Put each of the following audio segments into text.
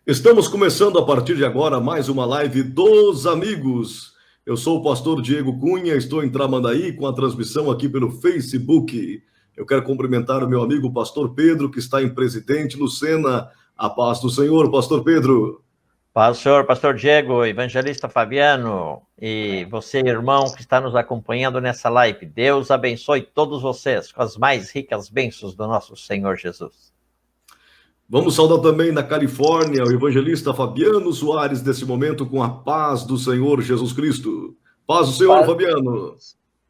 Estamos começando a partir de agora mais uma live dos amigos. Eu sou o pastor Diego Cunha, estou em Tramandaí com a transmissão aqui pelo Facebook. Eu quero cumprimentar o meu amigo pastor Pedro, que está em Presidente Lucena. A paz do Senhor, pastor Pedro. Paz do Senhor, pastor Diego, evangelista Fabiano e você, irmão, que está nos acompanhando nessa live. Deus abençoe todos vocês com as mais ricas bênçãos do nosso Senhor Jesus. Vamos saudar também na Califórnia o evangelista Fabiano Soares, nesse momento, com a paz do Senhor Jesus Cristo. Paz do Senhor, Paz, Fabiano.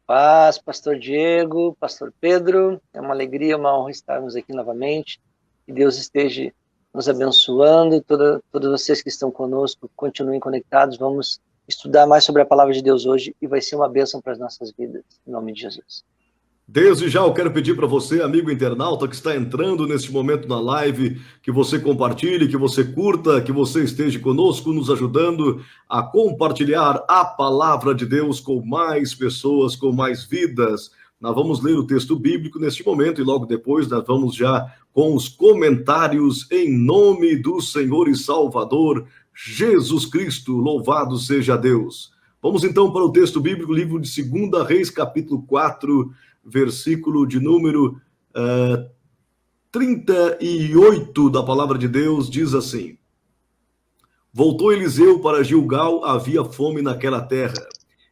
paz, pastor Diego, pastor Pedro. É uma alegria, uma honra estarmos aqui novamente. Que Deus esteja nos abençoando. Todos vocês que estão conosco, continuem conectados. Vamos estudar mais sobre a palavra de Deus hoje e vai ser uma bênção para as nossas vidas, em nome de Jesus. Desde já eu quero pedir para você, amigo internauta que está entrando neste momento na live, que você compartilhe, que você curta, que você esteja conosco, nos ajudando a compartilhar a palavra de Deus com mais pessoas, com mais vidas. Nós vamos ler o texto bíblico neste momento e logo depois nós vamos já com os comentários em nome do Senhor e Salvador Jesus Cristo. Louvado seja Deus. Vamos então para o texto bíblico, livro de 2 Reis, capítulo 4, versículo de número 38 da palavra de Deus, diz assim: Voltou Eliseu para Gilgal, havia fome naquela terra,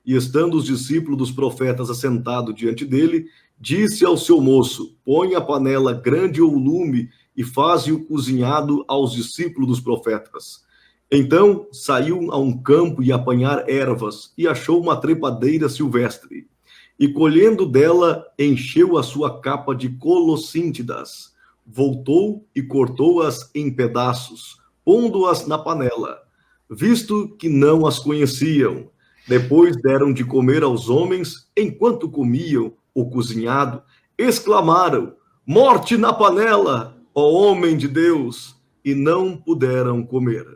e estando os discípulos dos profetas assentados diante dele, disse ao seu moço: Põe a panela grande ou lume e faze-o cozinhado aos discípulos dos profetas. Então saiu a um campo e apanhar ervas, e achou uma trepadeira silvestre. E colhendo dela, encheu a sua capa de colossíntidas. Voltou e cortou-as em pedaços, pondo-as na panela, visto que não as conheciam. Depois deram de comer aos homens, enquanto comiam o cozinhado, exclamaram: Morte na panela, ó homem de Deus! E não puderam comer.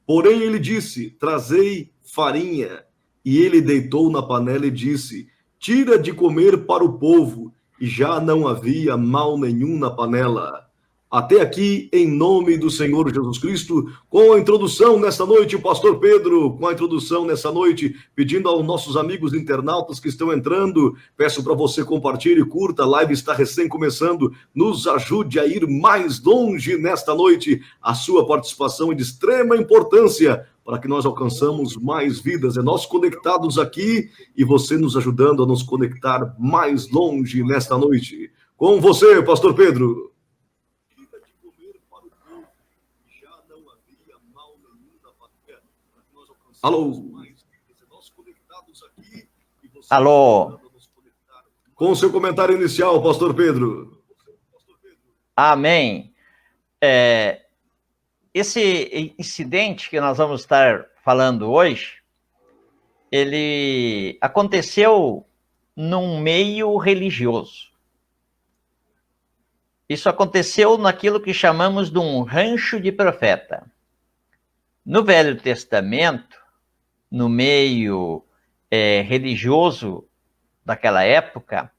Porém ele disse: Trazei farinha. E ele deitou na panela e disse: Tira de comer para o povo. E já não havia mal nenhum na panela. Até aqui, em nome do Senhor Jesus Cristo, com a introdução nessa noite, o pastor Pedro, com a introdução nessa noite, pedindo aos nossos amigos internautas que estão entrando, peço para você compartilhe, curta, a live está recém começando, nos ajude a ir mais longe nesta noite. A sua participação é de extrema importância para que nós alcançamos mais vidas. É nós conectados aqui e você nos ajudando a nos conectar mais longe nesta noite. Com você, pastor Pedro. Alô? Alô? Com o seu comentário inicial, pastor Pedro. Amém. Esse incidente que nós vamos estar falando hoje, ele aconteceu num meio religioso. Isso aconteceu naquilo que chamamos de um rancho de profeta. No Velho Testamento, no meio religioso daquela época,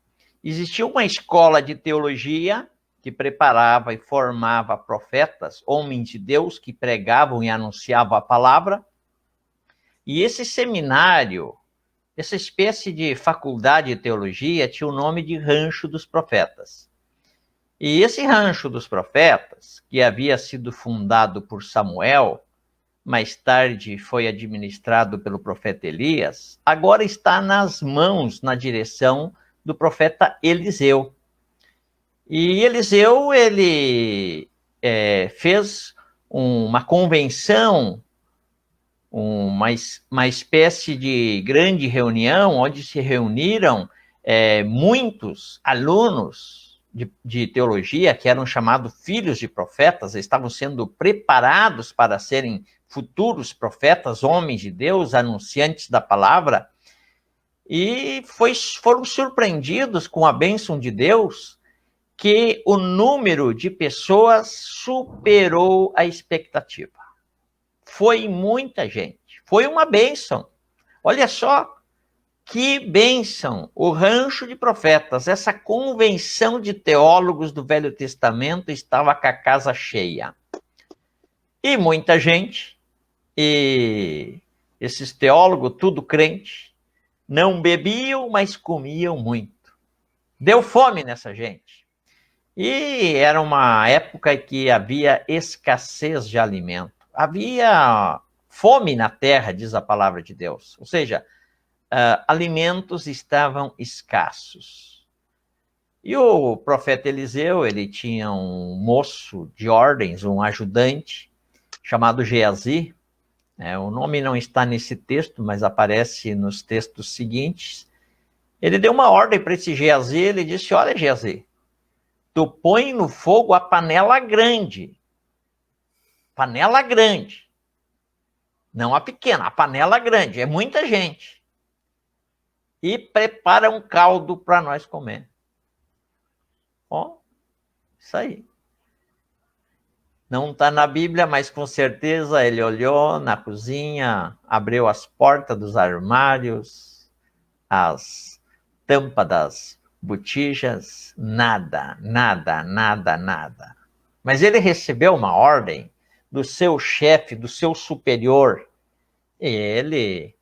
existia uma escola de teologia que preparava e formava profetas, homens de Deus que pregavam e anunciavam a palavra. E esse seminário, essa espécie de faculdade de teologia, tinha o nome de Rancho dos Profetas. E esse Rancho dos Profetas, que havia sido fundado por Samuel, mais tarde foi administrado pelo profeta Elias, agora está nas mãos, na direção do profeta Eliseu. E Eliseu, ele fez uma convenção, uma espécie de grande reunião, onde se reuniram muitos alunos de teologia, que eram chamados filhos de profetas, estavam sendo preparados para serem futuros profetas, homens de Deus, anunciantes da palavra, e foram surpreendidos com a bênção de Deus, que o número de pessoas superou a expectativa. Foi muita gente, foi uma bênção. Olha só que bênção, o Rancho de Profetas, essa convenção de teólogos do Velho Testamento estava com a casa cheia. E muita gente, e esses teólogos, tudo crente, não bebiam, mas comiam muito. Deu fome nessa gente. E era uma época em que havia escassez de alimento. Havia fome na terra, diz a palavra de Deus. Ou seja, alimentos estavam escassos. E o profeta Eliseu, ele tinha um moço de ordens, um ajudante, chamado Geazi. O nome não está nesse texto, mas aparece nos textos seguintes. Ele deu uma ordem para esse Geazi, ele disse, olha, Geazi, tu põe no fogo a panela grande, não a pequena, a panela grande, é muita gente, e prepara um caldo para nós comer. Ó, isso aí. Não está na Bíblia, mas com certeza ele olhou na cozinha, abriu as portas dos armários, as tampas das botijas, nada. Mas ele recebeu uma ordem do seu chefe, do seu superior, e ele,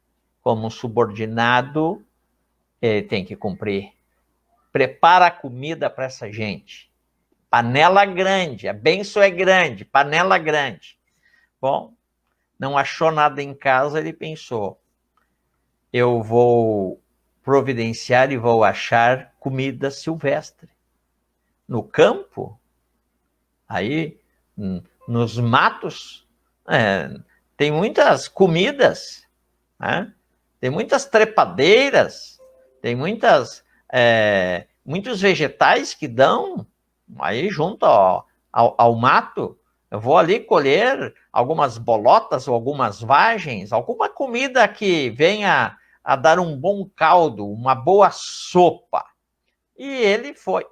como subordinado, ele tem que cumprir. Prepara a comida para essa gente. Panela grande, a bênção é grande, panela grande. Bom, não achou nada em casa, ele pensou, eu vou providenciar e vou achar comida silvestre. No campo, aí, nos matos, tem muitas comidas, né? Tem muitas trepadeiras, tem muitos vegetais que dão aí junto ao mato. Eu vou ali colher algumas bolotas ou algumas vagens, alguma comida que venha a dar um bom caldo, uma boa sopa. E ele foi.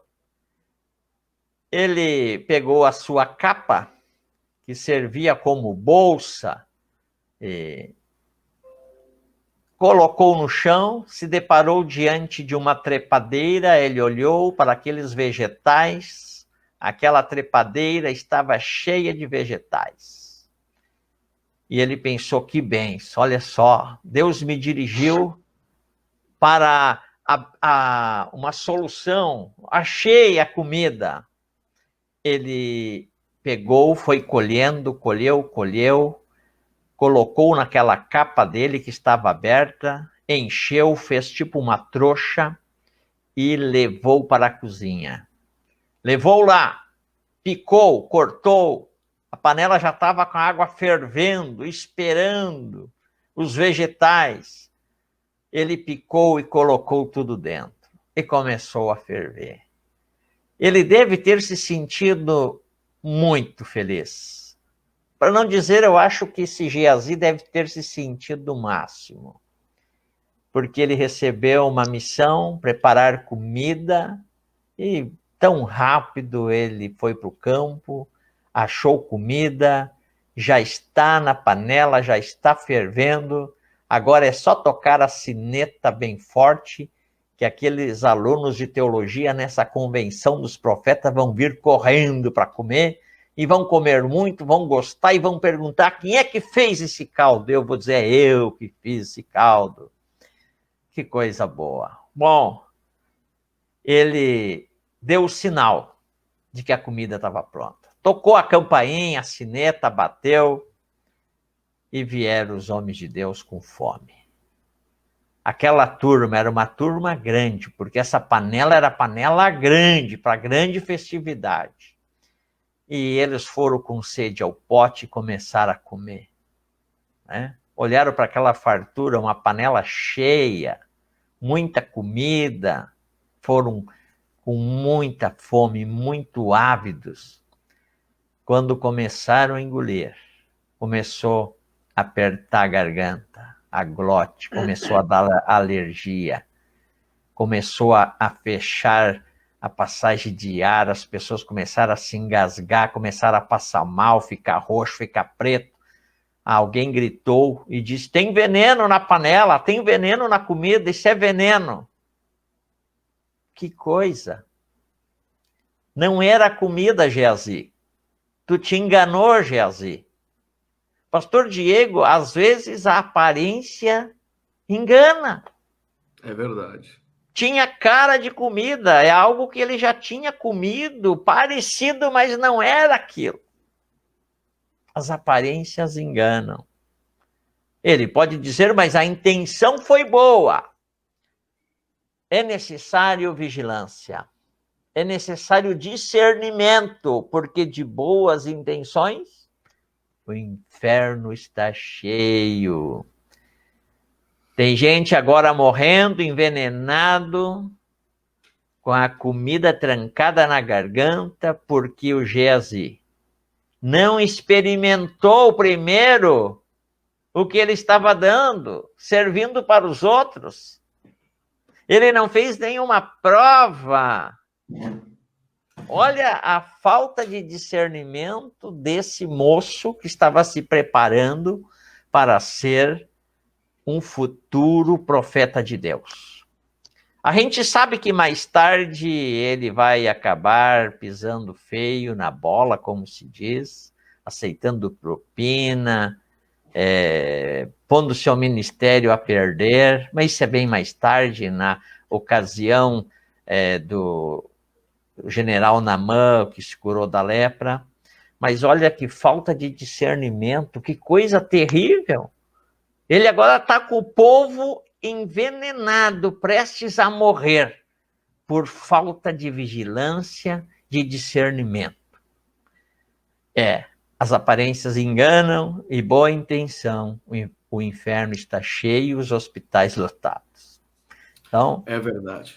Ele pegou a sua capa, que servia como bolsa, e colocou no chão, se deparou diante de uma trepadeira, ele olhou para aqueles vegetais, aquela trepadeira estava cheia de vegetais. E ele pensou, que bênção, olha só, Deus me dirigiu para uma solução, achei a comida. Ele pegou, foi colhendo, colheu, colocou naquela capa dele que estava aberta, encheu, fez tipo uma trouxa e levou para a cozinha. Levou lá, picou, cortou, a panela já estava com a água fervendo, esperando os vegetais. Ele picou e colocou tudo dentro e começou a ferver. Ele deve ter se sentido muito feliz. Para não dizer, eu acho que esse Geazi deve ter se sentido o máximo. Porque ele recebeu uma missão, preparar comida, e tão rápido ele foi para o campo, achou comida, já está na panela, já está fervendo, agora é só tocar a sineta bem forte, que aqueles alunos de teologia nessa convenção dos profetas vão vir correndo para comer, e vão comer muito, vão gostar e vão perguntar quem é que fez esse caldo. Eu vou dizer, é eu que fiz esse caldo. Que coisa boa. Bom, ele deu o sinal de que a comida estava pronta. Tocou a campainha, a sineta bateu e vieram os homens de Deus com fome. Aquela turma era uma turma grande, porque essa panela era panela grande, para grande festividade. E eles foram com sede ao pote e começaram a comer. Né? Olharam para aquela fartura, uma panela cheia, muita comida, foram com muita fome, muito ávidos. Quando começaram a engolir, começou a apertar a garganta, a glote, começou a dar alergia, começou a fechar a passagem de ar, as pessoas começaram a se engasgar, começaram a passar mal, ficar roxo, ficar preto. Alguém gritou e disse, tem veneno na panela, tem veneno na comida, isso é veneno. Que coisa! Não era comida, Geazi. Tu te enganou, Geazi. Pastor Diego, às vezes a aparência engana. É verdade. Tinha cara de comida, é algo que ele já tinha comido, parecido, mas não era aquilo. As aparências enganam. Ele pode dizer, mas a intenção foi boa. É necessário vigilância. É necessário discernimento, porque de boas intenções o inferno está cheio. Tem gente agora morrendo, envenenado, com a comida trancada na garganta, porque o Geazi não experimentou primeiro o que ele estava dando, servindo para os outros. Ele não fez nenhuma prova. Olha a falta de discernimento desse moço que estava se preparando para ser um futuro profeta de Deus. A gente sabe que mais tarde ele vai acabar pisando feio na bola, como se diz, aceitando propina, pondo seu ministério a perder, mas isso é bem mais tarde, na ocasião do general Naamã, que se curou da lepra. Mas olha que falta de discernimento, que coisa terrível. Ele agora está com o povo envenenado, prestes a morrer, por falta de vigilância, de discernimento. As aparências enganam e boa intenção. O inferno está cheio, os hospitais lotados. Então, é verdade.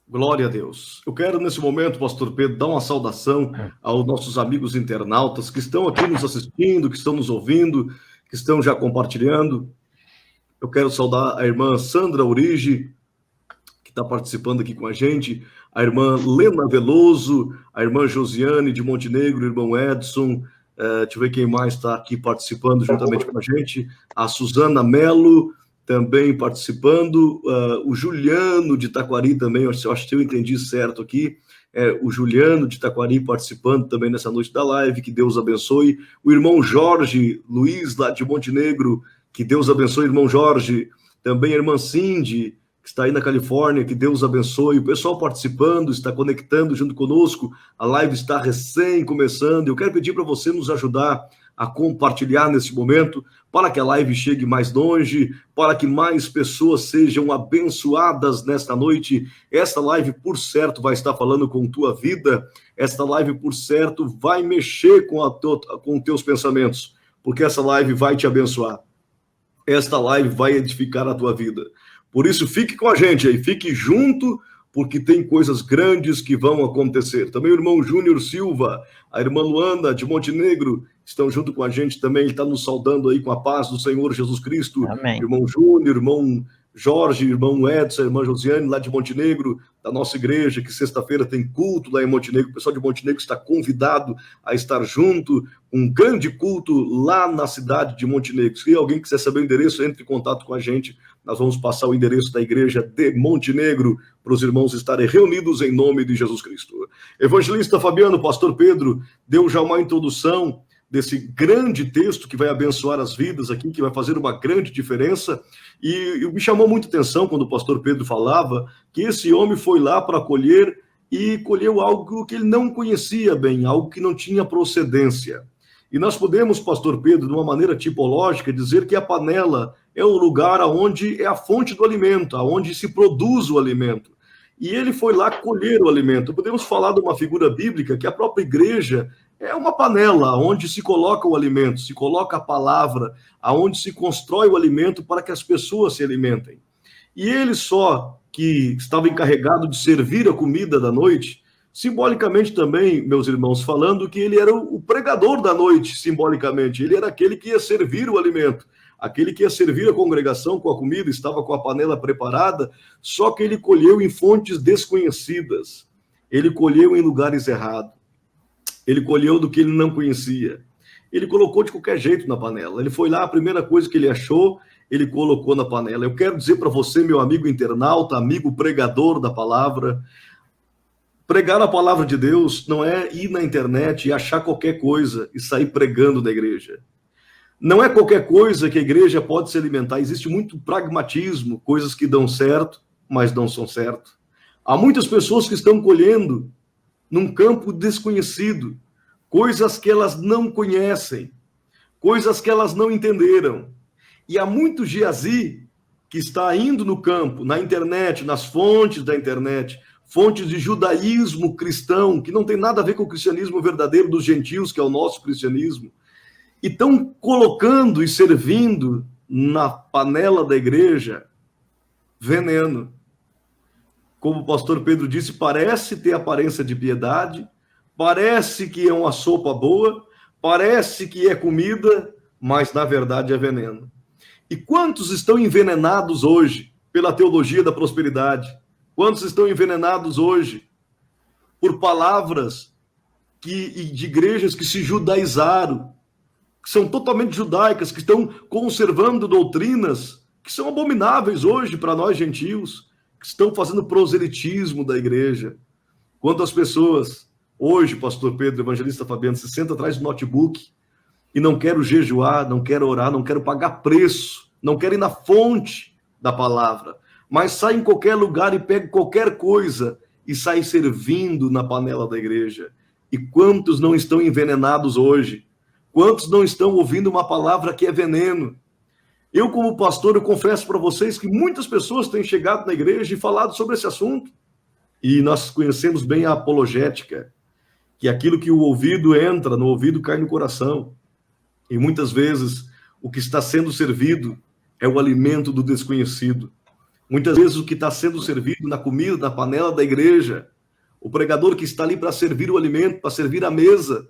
Glória a Deus. Eu quero, nesse momento, pastor Pedro, dar uma saudação aos nossos amigos internautas que estão aqui nos assistindo, que estão nos ouvindo, que estão já compartilhando. Eu quero saudar a irmã Sandra Urige, que está participando aqui com a gente, a irmã Lena Veloso, a irmã Josiane de Montenegro, o irmão Edson, deixa eu ver quem mais está aqui participando juntamente com a gente, a Suzana Melo também participando, o Juliano de Taquari também, eu acho que eu entendi certo aqui, o Juliano de Taquari participando também nessa noite da live, que Deus abençoe, o irmão Jorge Luiz, lá de Montenegro, que Deus abençoe, irmão Jorge, também a irmã Cindy, que está aí na Califórnia, que Deus abençoe, o pessoal participando, está conectando junto conosco, a live está recém começando, eu quero pedir para você nos ajudar a compartilhar nesse momento, para que a live chegue mais longe, para que mais pessoas sejam abençoadas nesta noite. Esta live, por certo, vai estar falando com tua vida, esta live, por certo, vai mexer com teus pensamentos, porque essa live vai te abençoar, esta live vai edificar a tua vida. Por isso, fique com a gente aí, fique junto, porque tem coisas grandes que vão acontecer. Também o irmão Júnior Silva, a irmã Luana de Montenegro, estão junto com a gente também, ele está nos saudando aí com a paz do Senhor Jesus Cristo. Amém. Irmão Júnior, irmão Jorge, irmão Edson, irmã Josiane, lá de Montenegro, da nossa igreja, que sexta-feira tem culto lá em Montenegro. O pessoal de Montenegro está convidado a estar junto, um grande culto lá na cidade de Montenegro. Se alguém quiser saber o endereço, entre em contato com a gente. Nós vamos passar o endereço da igreja de Montenegro para os irmãos estarem reunidos em nome de Jesus Cristo. Evangelista Fabiano, pastor Pedro, deu já uma introdução desse grande texto que vai abençoar as vidas aqui, que vai fazer uma grande diferença. E me chamou muita atenção quando o pastor Pedro falava que esse homem foi lá para colher e colheu algo que ele não conhecia bem, algo que não tinha procedência. E nós podemos, pastor Pedro, de uma maneira tipológica, dizer que a panela é o lugar onde é a fonte do alimento, onde se produz o alimento. E ele foi lá colher o alimento. Podemos falar de uma figura bíblica que a própria igreja é uma panela onde se coloca o alimento, se coloca a palavra, aonde se constrói o alimento para que as pessoas se alimentem. E ele só que estava encarregado de servir a comida da noite, simbolicamente também, meus irmãos, falando que ele era o pregador da noite, simbolicamente. Ele era aquele que ia servir o alimento, aquele que ia servir a congregação com a comida, estava com a panela preparada, só que ele colheu em fontes desconhecidas. Ele colheu em lugares errados. Ele colheu do que ele não conhecia. Ele colocou de qualquer jeito na panela. Ele foi lá, a primeira coisa que ele achou, ele colocou na panela. Eu quero dizer para você, meu amigo internauta, amigo pregador da palavra, pregar a palavra de Deus não é ir na internet e achar qualquer coisa e sair pregando na igreja. Não é qualquer coisa que a igreja pode se alimentar. Existe muito pragmatismo, coisas que dão certo, mas não são certo. Há muitas pessoas que estão colhendo num campo desconhecido, coisas que elas não conhecem, coisas que elas não entenderam. E há muito Geazi que está indo no campo, na internet, nas fontes da internet, fontes de judaísmo cristão, que não tem nada a ver com o cristianismo verdadeiro dos gentios, que é o nosso cristianismo, e estão colocando e servindo na panela da igreja veneno. Como o pastor Pedro disse, parece ter aparência de piedade, parece que é uma sopa boa, parece que é comida, mas na verdade é veneno. E quantos estão envenenados hoje pela teologia da prosperidade? Quantos estão envenenados hoje por palavras de igrejas que se judaizaram, que são totalmente judaicas, que estão conservando doutrinas que são abomináveis hoje para nós gentios, que estão fazendo proselitismo da igreja? Quantas pessoas hoje, pastor Pedro, evangelista Fabiano, se senta atrás do notebook e não quero jejuar, não quero orar, não quero pagar preço, não quero ir na fonte da palavra, mas sai em qualquer lugar e pega qualquer coisa e sai servindo na panela da igreja. E quantos não estão envenenados hoje? Quantos não estão ouvindo uma palavra que é veneno? Eu, como pastor, eu confesso para vocês que muitas pessoas têm chegado na igreja e falado sobre esse assunto. E nós conhecemos bem a apologética, que aquilo que o ouvido entra, no ouvido cai no coração. E muitas vezes o que está sendo servido é o alimento do desconhecido. Muitas vezes o que está sendo servido na comida, na panela da igreja, o pregador que está ali para servir o alimento, para servir a mesa,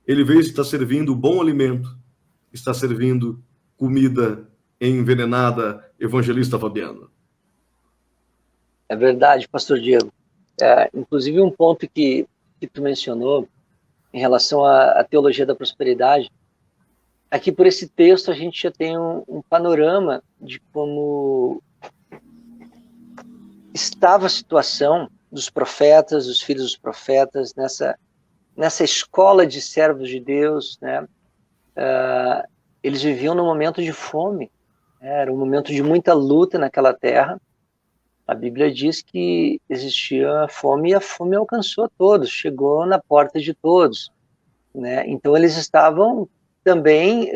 ele vê se está servindo bom alimento, está servindo comida envenenada, evangelista Fabiano. É verdade, pastor Diego. Inclusive um ponto que tu mencionou em relação à teologia da prosperidade, aqui por esse texto a gente já tem um panorama de como estava a situação dos profetas, dos filhos dos profetas, nessa escola de servos de Deus, né? Eles viviam num momento de fome, né? Era um momento de muita luta naquela terra. A Bíblia diz que existia fome e a fome alcançou todos, chegou na porta de todos, né? Então eles estavam também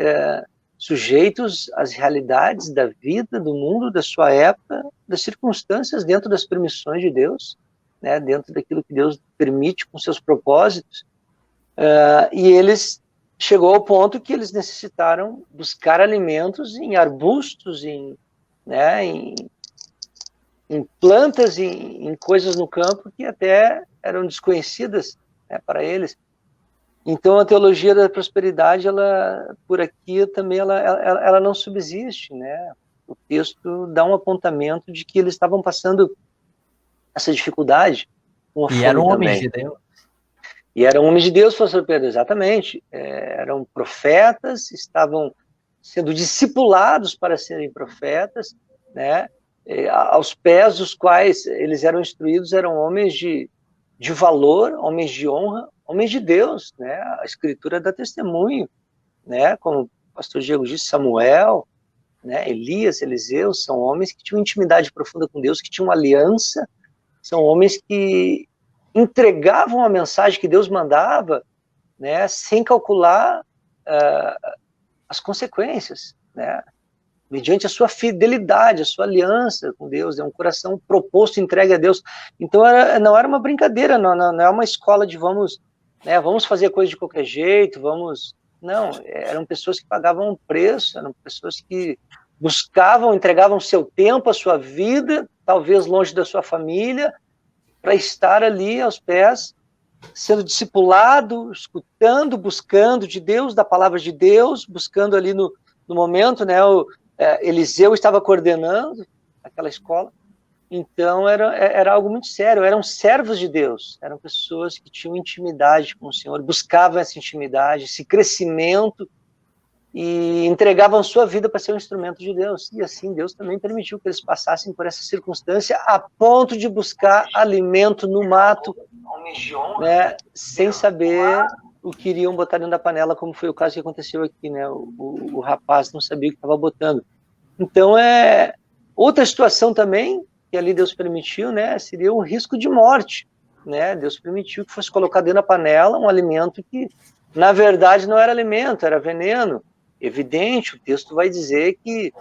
sujeitos às realidades da vida, do mundo, da sua época, das circunstâncias dentro das permissões de Deus, né? Dentro daquilo que Deus permite com seus propósitos. E eles chegou ao ponto que eles necessitaram buscar alimentos em arbustos, em plantas, em coisas no campo que até eram desconhecidas, né, para eles. Então a teologia da prosperidade, ela por aqui também ela não subsiste, né? O texto dá um apontamento de que eles estavam passando essa dificuldade com a fome. E eram também. homens de Deus. E eram homens de Deus, pastor Pedro, exatamente. Eram profetas, estavam sendo discipulados para serem profetas, né? Aos pés dos quais eles eram instruídos, eram homens de valor, homens de honra, homens de Deus, né? A Escritura dá testemunho, né? Como o pastor Diego disse, Samuel, né? Elias, Eliseu, são homens que tinham intimidade profunda com Deus, que tinham aliança, são homens que entregavam a mensagem que Deus mandava, né? Sem calcular as consequências, né? Mediante a sua fidelidade, a sua aliança com Deus, é um coração proposto, entregue a Deus. Então não era uma brincadeira, não é uma escola de vamos fazer coisa de qualquer jeito, não, eram pessoas que pagavam um preço, eram pessoas que buscavam, entregavam seu tempo, a sua vida, talvez longe da sua família, para estar ali aos pés, sendo discipulado, escutando, buscando de Deus, da palavra de Deus, buscando ali no momento, né, Eliseu estava coordenando aquela escola, então era algo muito sério, eram servos de Deus, eram pessoas que tinham intimidade com o Senhor, buscavam essa intimidade, esse crescimento, e entregavam sua vida para ser um instrumento de Deus, e assim Deus também permitiu que eles passassem por essa circunstância, a ponto de buscar alimento no mato, né, sem saber o queriam botar dentro da panela, como foi o caso que aconteceu aqui, né? O rapaz não sabia o que estava botando. Então, outra situação também, que ali Deus permitiu, né? Seria um risco de morte, né? Deus permitiu que fosse colocado dentro da panela um alimento que, na verdade, não era alimento, era veneno. Evidente, o texto vai dizer que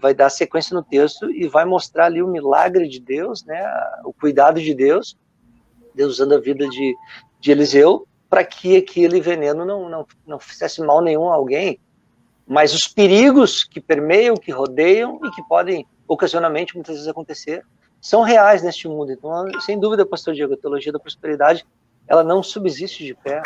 vai dar sequência no texto e vai mostrar ali o milagre de Deus, né? O cuidado de Deus, Deus usando a vida de Eliseu, para que aquele veneno não fizesse mal nenhum a alguém, mas os perigos que permeiam, que rodeiam e que podem ocasionalmente, muitas vezes, acontecer, são reais neste mundo. Então, sem dúvida, pastor Diego, a teologia da prosperidade, ela não subsiste de pé.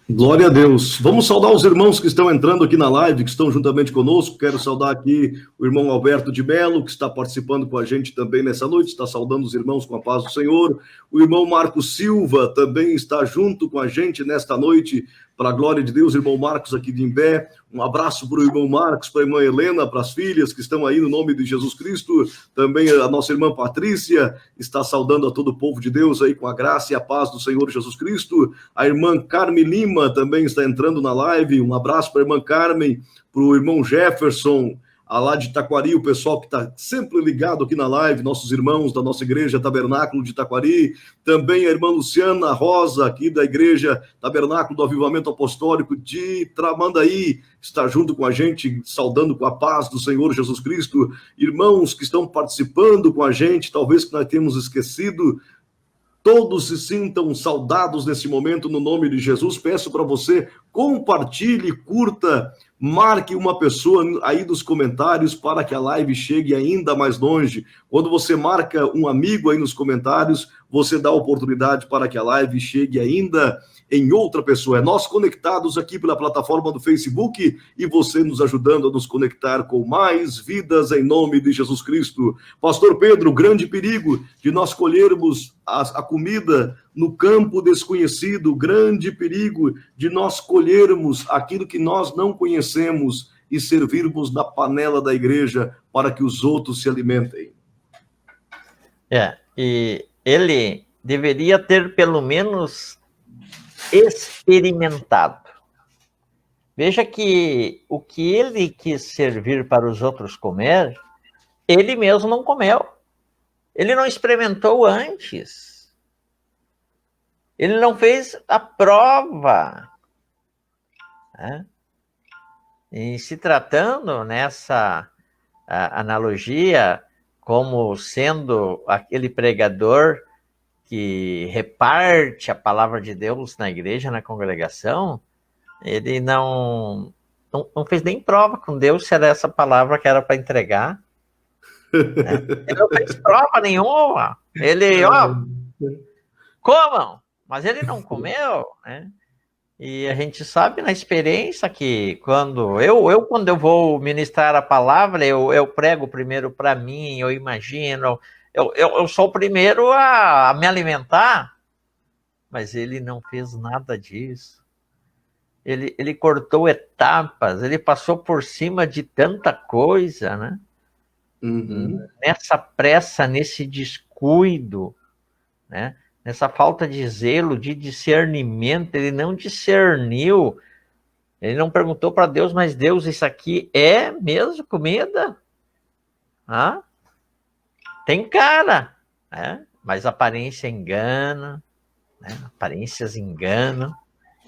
Glória a Deus. Vamos saudar os irmãos que estão entrando aqui na live, que estão juntamente conosco. Quero saudar aqui o irmão Alberto de Melo, que está participando com a gente também nessa noite, está saudando os irmãos com a paz do Senhor. O irmão Marcos Silva também está junto com a gente nesta noite, para a glória de Deus. Irmão Marcos aqui de Imbé. Um abraço para o irmão Marcos, para a irmã Helena, para as filhas que estão aí no nome de Jesus Cristo. Também a nossa irmã Patrícia está saudando a todo o povo de Deus aí com a graça e a paz do Senhor Jesus Cristo. A irmã Carmen Lima também está entrando na live. Um abraço para a irmã Carmen, para o irmão Jefferson, lá de Taquari, o pessoal que está sempre ligado aqui na live, nossos irmãos da nossa igreja Tabernáculo de Taquari, também a irmã Luciana Rosa, aqui da igreja Tabernáculo do Avivamento Apostólico de Tramandaí, está junto com a gente, saudando com a paz do Senhor Jesus Cristo. Irmãos que estão participando com a gente, talvez que nós tenhamos esquecido, todos se sintam saudados nesse momento, no nome de Jesus. Peço para você, compartilhe, curta, marque uma pessoa aí nos comentários para que a live chegue ainda mais longe. Quando você marca um amigo aí nos comentários, você dá oportunidade para que a live chegue ainda em outra pessoa. É nós conectados aqui pela plataforma do Facebook e você nos ajudando a nos conectar com mais vidas em nome de Jesus Cristo. Pastor Pedro, o grande perigo de nós colhermos a comida no campo desconhecido, grande perigo de nós colhermos aquilo que nós não conhecemos e servirmos na panela da igreja para que os outros se alimentem. E ele deveria ter pelo menos experimentado. Veja que o que ele quis servir para os outros comer, ele mesmo não comeu. Ele não experimentou antes. Ele não fez a prova. Né? E se tratando nessa analogia como sendo aquele pregador que reparte a palavra de Deus na igreja, na congregação, ele não fez nem prova com Deus se era essa palavra que era para entregar. Né? Ele não fez prova nenhuma. Ele, comam, mas ele não comeu, né? E a gente sabe na experiência que quando eu vou ministrar a palavra, eu prego primeiro para mim, eu imagino, eu sou o primeiro a me alimentar, mas ele não fez nada disso. Ele cortou etapas, ele passou por cima de tanta coisa, né? Uhum. Nessa pressa, nesse descuido, né? Nessa falta de zelo, de discernimento, ele não discerniu, ele não perguntou para Deus, mas Deus, isso aqui é mesmo comida? Tem cara, né? Mas a aparência engana, né? Aparências enganam,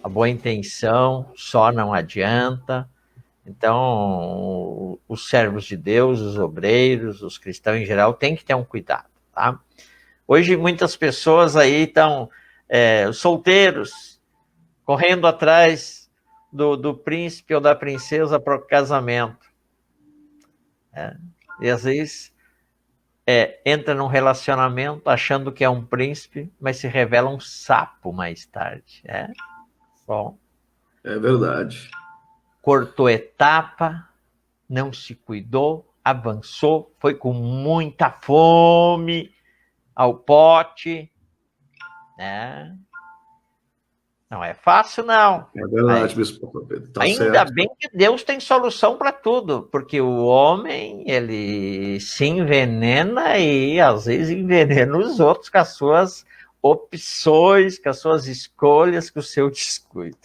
a boa intenção só não adianta. Então, os servos de Deus, os obreiros, os cristãos em geral, têm que ter um cuidado, tá? Hoje, muitas pessoas aí estão solteiros, correndo atrás do príncipe ou da princesa para o casamento. E às vezes entra num relacionamento achando que é um príncipe, mas se revela um sapo mais tarde. Bom. É verdade. Cortou etapa, não se cuidou, avançou, foi com muita fome ao pote, né? Não é fácil, não. É verdade, Bispo Pedro. Tá ainda certo. bem que Deus tem solução para tudo, porque o homem, ele se envenena e às vezes envenena os outros com as suas opções, com as suas escolhas, com o seu descuido.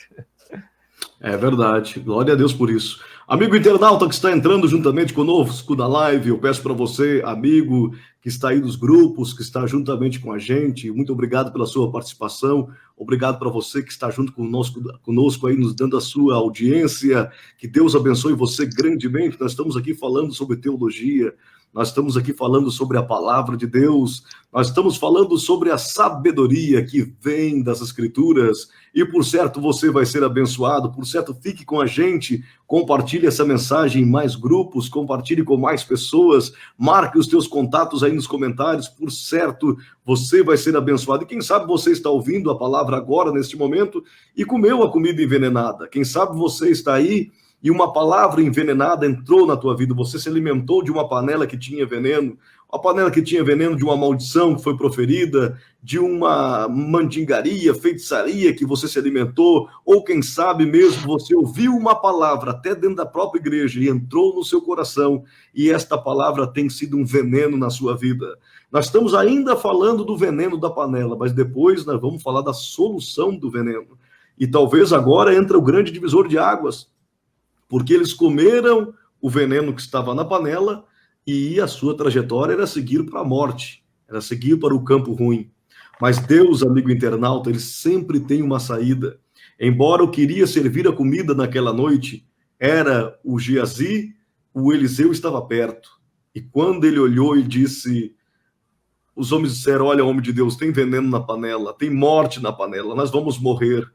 É verdade. Glória a Deus por isso. Amigo internauta que está entrando juntamente conosco na live, eu peço para você, amigo que está aí nos grupos, que está juntamente com a gente, muito obrigado pela sua participação, obrigado para você que está junto conosco aí, nos dando a sua audiência, que Deus abençoe você grandemente. Nós estamos aqui falando sobre teologia, nós estamos aqui falando sobre a palavra de Deus, nós estamos falando sobre a sabedoria que vem das Escrituras, e por certo você vai ser abençoado, por certo fique com a gente, compartilhe essa mensagem em mais grupos, compartilhe com mais pessoas, marque os teus contatos aí nos comentários, por certo você vai ser abençoado, e quem sabe você está ouvindo a palavra agora, neste momento, e comeu a comida envenenada, quem sabe você está aí, e uma palavra envenenada entrou na tua vida, você se alimentou de uma panela que tinha veneno, uma panela que tinha veneno de uma maldição que foi proferida, de uma mandingaria, feitiçaria que você se alimentou, ou quem sabe mesmo você ouviu uma palavra até dentro da própria igreja e entrou no seu coração, e esta palavra tem sido um veneno na sua vida. Nós estamos ainda falando do veneno da panela, mas depois nós vamos falar da solução do veneno. E talvez agora entra o grande divisor de águas, porque eles comeram o veneno que estava na panela e a sua trajetória era seguir para a morte, era seguir para o campo ruim. Mas Deus, amigo internauta, ele sempre tem uma saída. Embora eu queria servir a comida naquela noite, era o Geazi, o Eliseu estava perto. E quando ele olhou e disse, os homens disseram, olha, homem de Deus, tem veneno na panela, tem morte na panela, nós vamos morrer.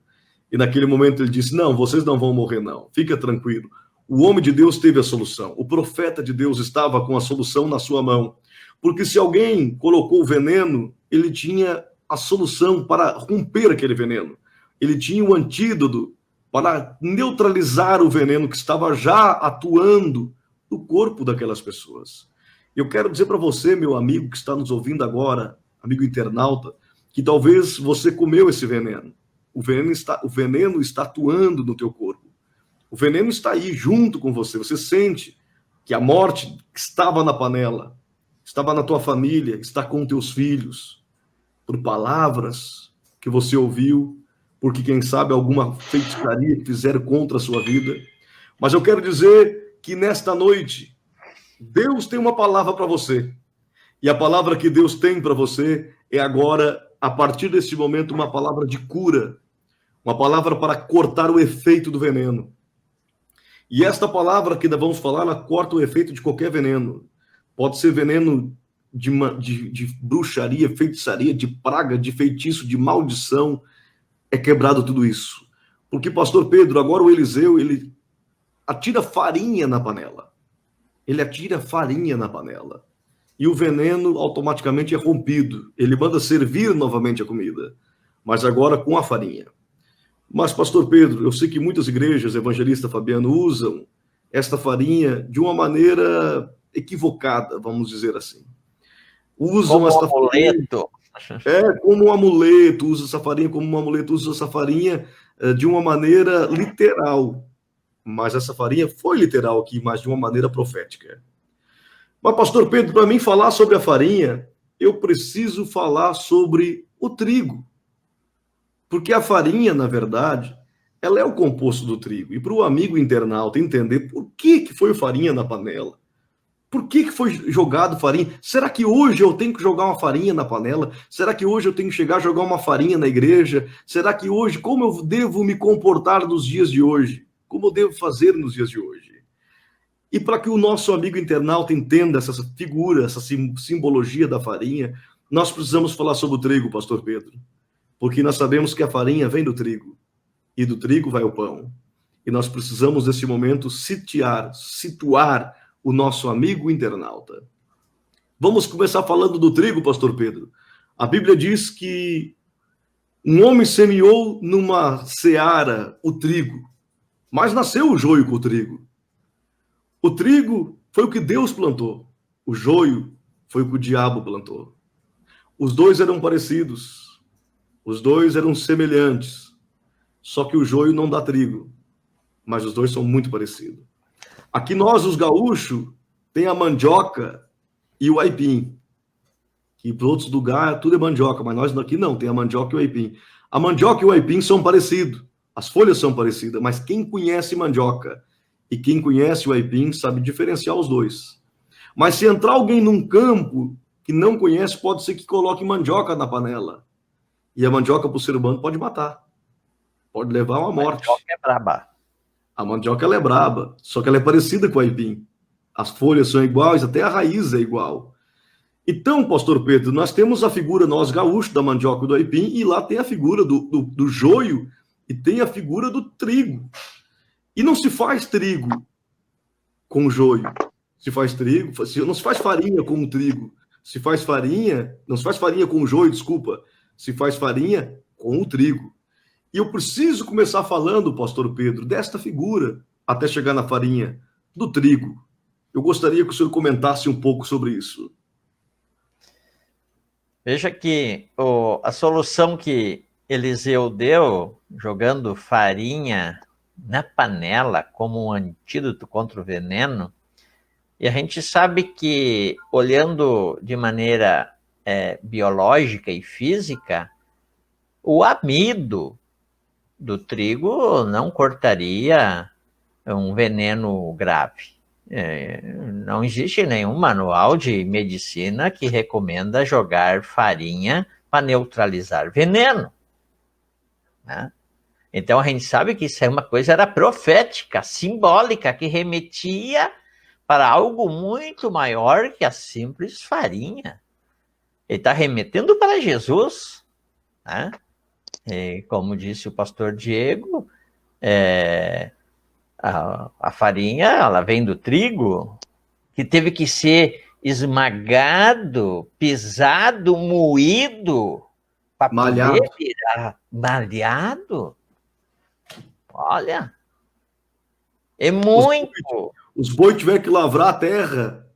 E naquele momento ele disse, não, vocês não vão morrer não, fica tranquilo. O homem de Deus teve a solução, o profeta de Deus estava com a solução na sua mão. Porque se alguém colocou o veneno, ele tinha a solução para romper aquele veneno. Ele tinha o antídoto para neutralizar o veneno que estava já atuando no corpo daquelas pessoas. Eu quero dizer para você, meu amigo que está nos ouvindo agora, amigo internauta, que talvez você comeu esse veneno. O veneno está atuando no teu corpo. O veneno está aí junto com você. Você sente que a morte estava na panela, estava na tua família, está com teus filhos, por palavras que você ouviu, porque quem sabe alguma feitiçaria que fizeram contra a sua vida. Mas eu quero dizer que nesta noite, Deus tem uma palavra para você. E a palavra que Deus tem para você é agora, a partir deste momento, uma palavra de cura. Uma palavra para cortar o efeito do veneno. E esta palavra que nós vamos falar, ela corta o efeito de qualquer veneno. Pode ser veneno de bruxaria, feitiçaria, de praga, de feitiço, de maldição. É quebrado tudo isso. Porque, pastor Pedro, agora o Eliseu, ele atira farinha na panela. Ele atira farinha na panela. E o veneno automaticamente é rompido. Ele manda servir novamente a comida. Mas agora com a farinha. Mas, pastor Pedro, eu sei que muitas igrejas, evangelista Fabiano, usam esta farinha de uma maneira equivocada, vamos dizer assim. Usam como esta amuleto. farinha, como um amuleto, usa essa farinha como um amuleto, usa essa farinha de uma maneira literal. Mas essa farinha foi literal aqui, mas de uma maneira profética. Mas, pastor Pedro, para mim falar sobre a farinha, eu preciso falar sobre o trigo. Porque a farinha, na verdade, ela é o composto do trigo. E para o amigo internauta entender por que foi farinha na panela, por que foi jogado farinha, será que hoje eu tenho que jogar uma farinha na panela? Será que hoje eu tenho que chegar a jogar uma farinha na igreja? Será que hoje, como eu devo me comportar nos dias de hoje? Como eu devo fazer nos dias de hoje? E para que o nosso amigo internauta entenda essa figura, essa simbologia da farinha, nós precisamos falar sobre o trigo, pastor Pedro. Porque nós sabemos que a farinha vem do trigo, e do trigo vai o pão. E nós precisamos, nesse momento, situar o nosso amigo internauta. Vamos começar falando do trigo, pastor Pedro. A Bíblia diz que um homem semeou numa seara o trigo, mas nasceu o joio com o trigo. O trigo foi o que Deus plantou, o joio foi o que o diabo plantou. Os dois eram parecidos. Os dois eram semelhantes, só que o joio não dá trigo, mas os dois são muito parecidos. Aqui nós, os gaúchos, tem a mandioca e o aipim, que para outros lugares tudo é mandioca, mas nós aqui não, tem a mandioca e o aipim. A mandioca e o aipim são parecidos, as folhas são parecidas, mas quem conhece mandioca e quem conhece o aipim sabe diferenciar os dois. Mas se entrar alguém num campo que não conhece, pode ser que coloque mandioca na panela. E a mandioca para o ser humano pode matar. Pode levar a uma morte. A mandioca é braba. A mandioca ela é braba, só que ela é parecida com o aipim. As folhas são iguais, até a raiz é igual. Então, pastor Pedro, nós temos a figura, nós gaúchos, da mandioca e do aipim, e lá tem a figura do joio e tem a figura do trigo. E não se faz trigo com joio. Se faz trigo, não se faz farinha com o trigo. Se faz farinha, não se faz farinha com o joio, desculpa. Se faz farinha com o trigo. E eu preciso começar falando, pastor Pedro, desta figura, até chegar na farinha, do trigo. Eu gostaria que o senhor comentasse um pouco sobre isso. Veja que a solução que Eliseu deu, jogando farinha na panela como um antídoto contra o veneno, e a gente sabe que, olhando de maneira biológica e física, o amido do trigo não cortaria um veneno grave. Não existe nenhum manual de medicina que recomenda jogar farinha para neutralizar veneno, né? Então a gente sabe que isso é uma coisa, era profética, simbólica, que remetia para algo muito maior que a simples farinha. Ele está remetendo para Jesus, né? E, como disse o pastor Diego, a farinha, ela vem do trigo, que teve que ser esmagado, pisado, moído, para poder virar malhado. Olha, é muito. Os bois tiveram que lavrar a terra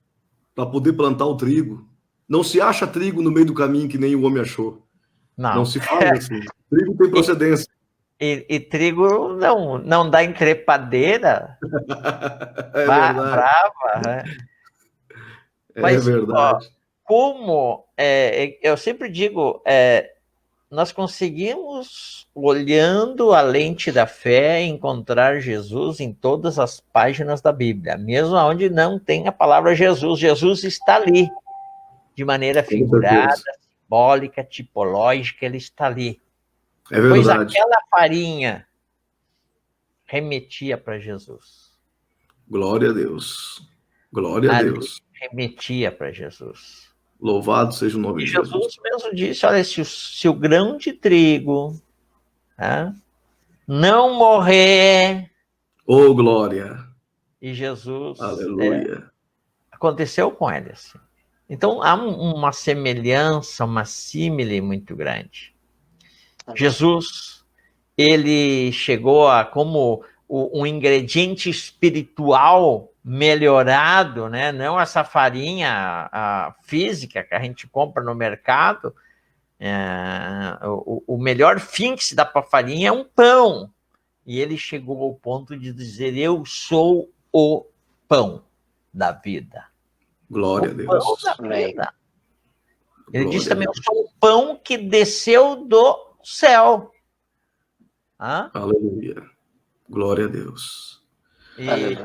para poder plantar o trigo. Não se acha trigo no meio do caminho que nem o homem achou. Não se faz assim. Trigo tem procedência. E trigo não dá entrepadeira. É verdade. Brava, né? Mas, verdade. Ó, eu sempre digo, nós conseguimos, olhando a lente da fé, encontrar Jesus em todas as páginas da Bíblia, mesmo onde não tem a palavra Jesus. Jesus está ali, de maneira figurada, simbólica, tipológica, ele está ali. É verdade. Pois aquela farinha remetia para Jesus. Glória a Deus. Glória a Deus. Remetia para Jesus. Louvado seja o nome de Jesus. Jesus mesmo disse, olha, se o grão de trigo não morrer... Oh, glória! E Jesus... Aleluia! Aconteceu com ele assim. Então, há uma semelhança, uma símile muito grande. Jesus, ele chegou a como um ingrediente espiritual melhorado, né? Não essa farinha física que a gente compra no mercado. O melhor fim que se dá para a farinha é um pão. E ele chegou ao ponto de dizer, eu sou o pão da vida. Glória a Deus. Ele disse também, eu sou o pão que desceu do céu. Aleluia. Glória a Deus. E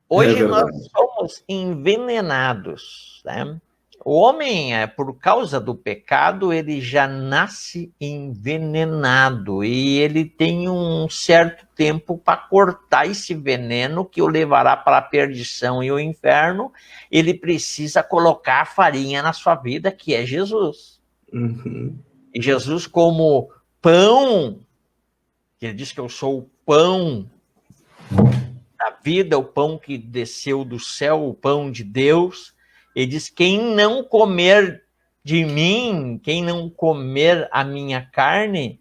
hoje nós somos envenenados, né? O homem, por causa do pecado, ele já nasce envenenado e ele tem um certo tempo para cortar esse veneno que o levará para a perdição e o inferno. Ele precisa colocar a farinha na sua vida, que é Jesus. Uhum. E Jesus, como pão, que ele diz que eu sou o pão da vida, o pão que desceu do céu, o pão de Deus. Ele diz, quem não comer de mim, quem não comer a minha carne,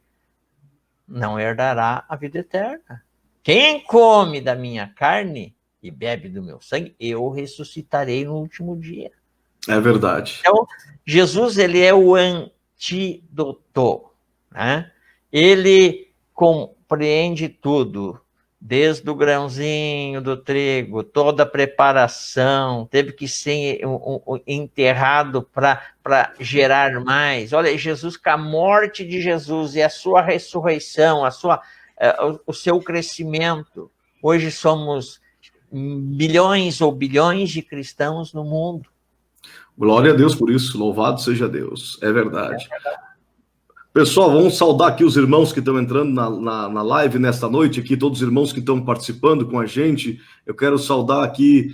não herdará a vida eterna. Quem come da minha carne e bebe do meu sangue, eu ressuscitarei no último dia. É verdade. Então, Jesus, ele é o antídoto, né? Ele compreende tudo. desde o grãozinho do trigo, toda a preparação, teve que ser enterrado para gerar mais. Olha, Jesus, com a morte de Jesus e a sua ressurreição, o seu crescimento, hoje somos milhões ou bilhões de cristãos no mundo. Glória a Deus por isso, louvado seja Deus, é verdade. Pessoal, vamos saudar aqui os irmãos que estão entrando na live nesta noite, aqui todos os irmãos que estão participando com a gente. Eu quero saudar aqui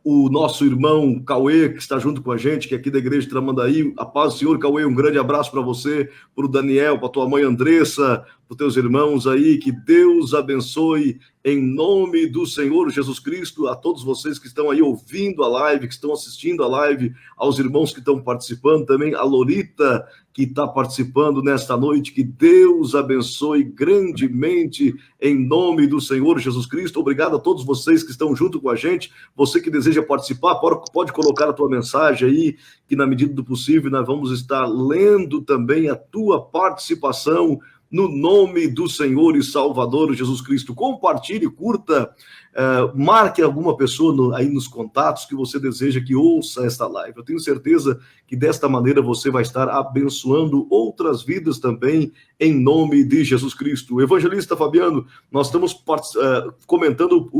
o nosso irmão Cauê, que está junto com a gente, que é aqui da Igreja de Tramandaí. A paz do Senhor, Cauê, um grande abraço para você, para o Daniel, para tua mãe Andressa, para os teus irmãos aí, que Deus abençoe em nome do Senhor Jesus Cristo, a todos vocês que estão aí ouvindo a live, que estão assistindo a live, aos irmãos que estão participando também, a Lorita, que está participando nesta noite, que Deus abençoe grandemente em nome do Senhor Jesus Cristo. Obrigado a todos vocês que estão junto com a gente. Você que deseja participar, pode colocar a tua mensagem aí, que na medida do possível nós vamos estar lendo também a tua participação no nome do Senhor e Salvador Jesus Cristo. Compartilhe, curta, marque alguma pessoa aí nos contatos que você deseja que ouça esta live. Eu tenho certeza que desta maneira você vai estar abençoando outras vidas também, em nome de Jesus Cristo. Evangelista Fabiano, nós estamos comentando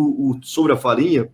sobre a farinha,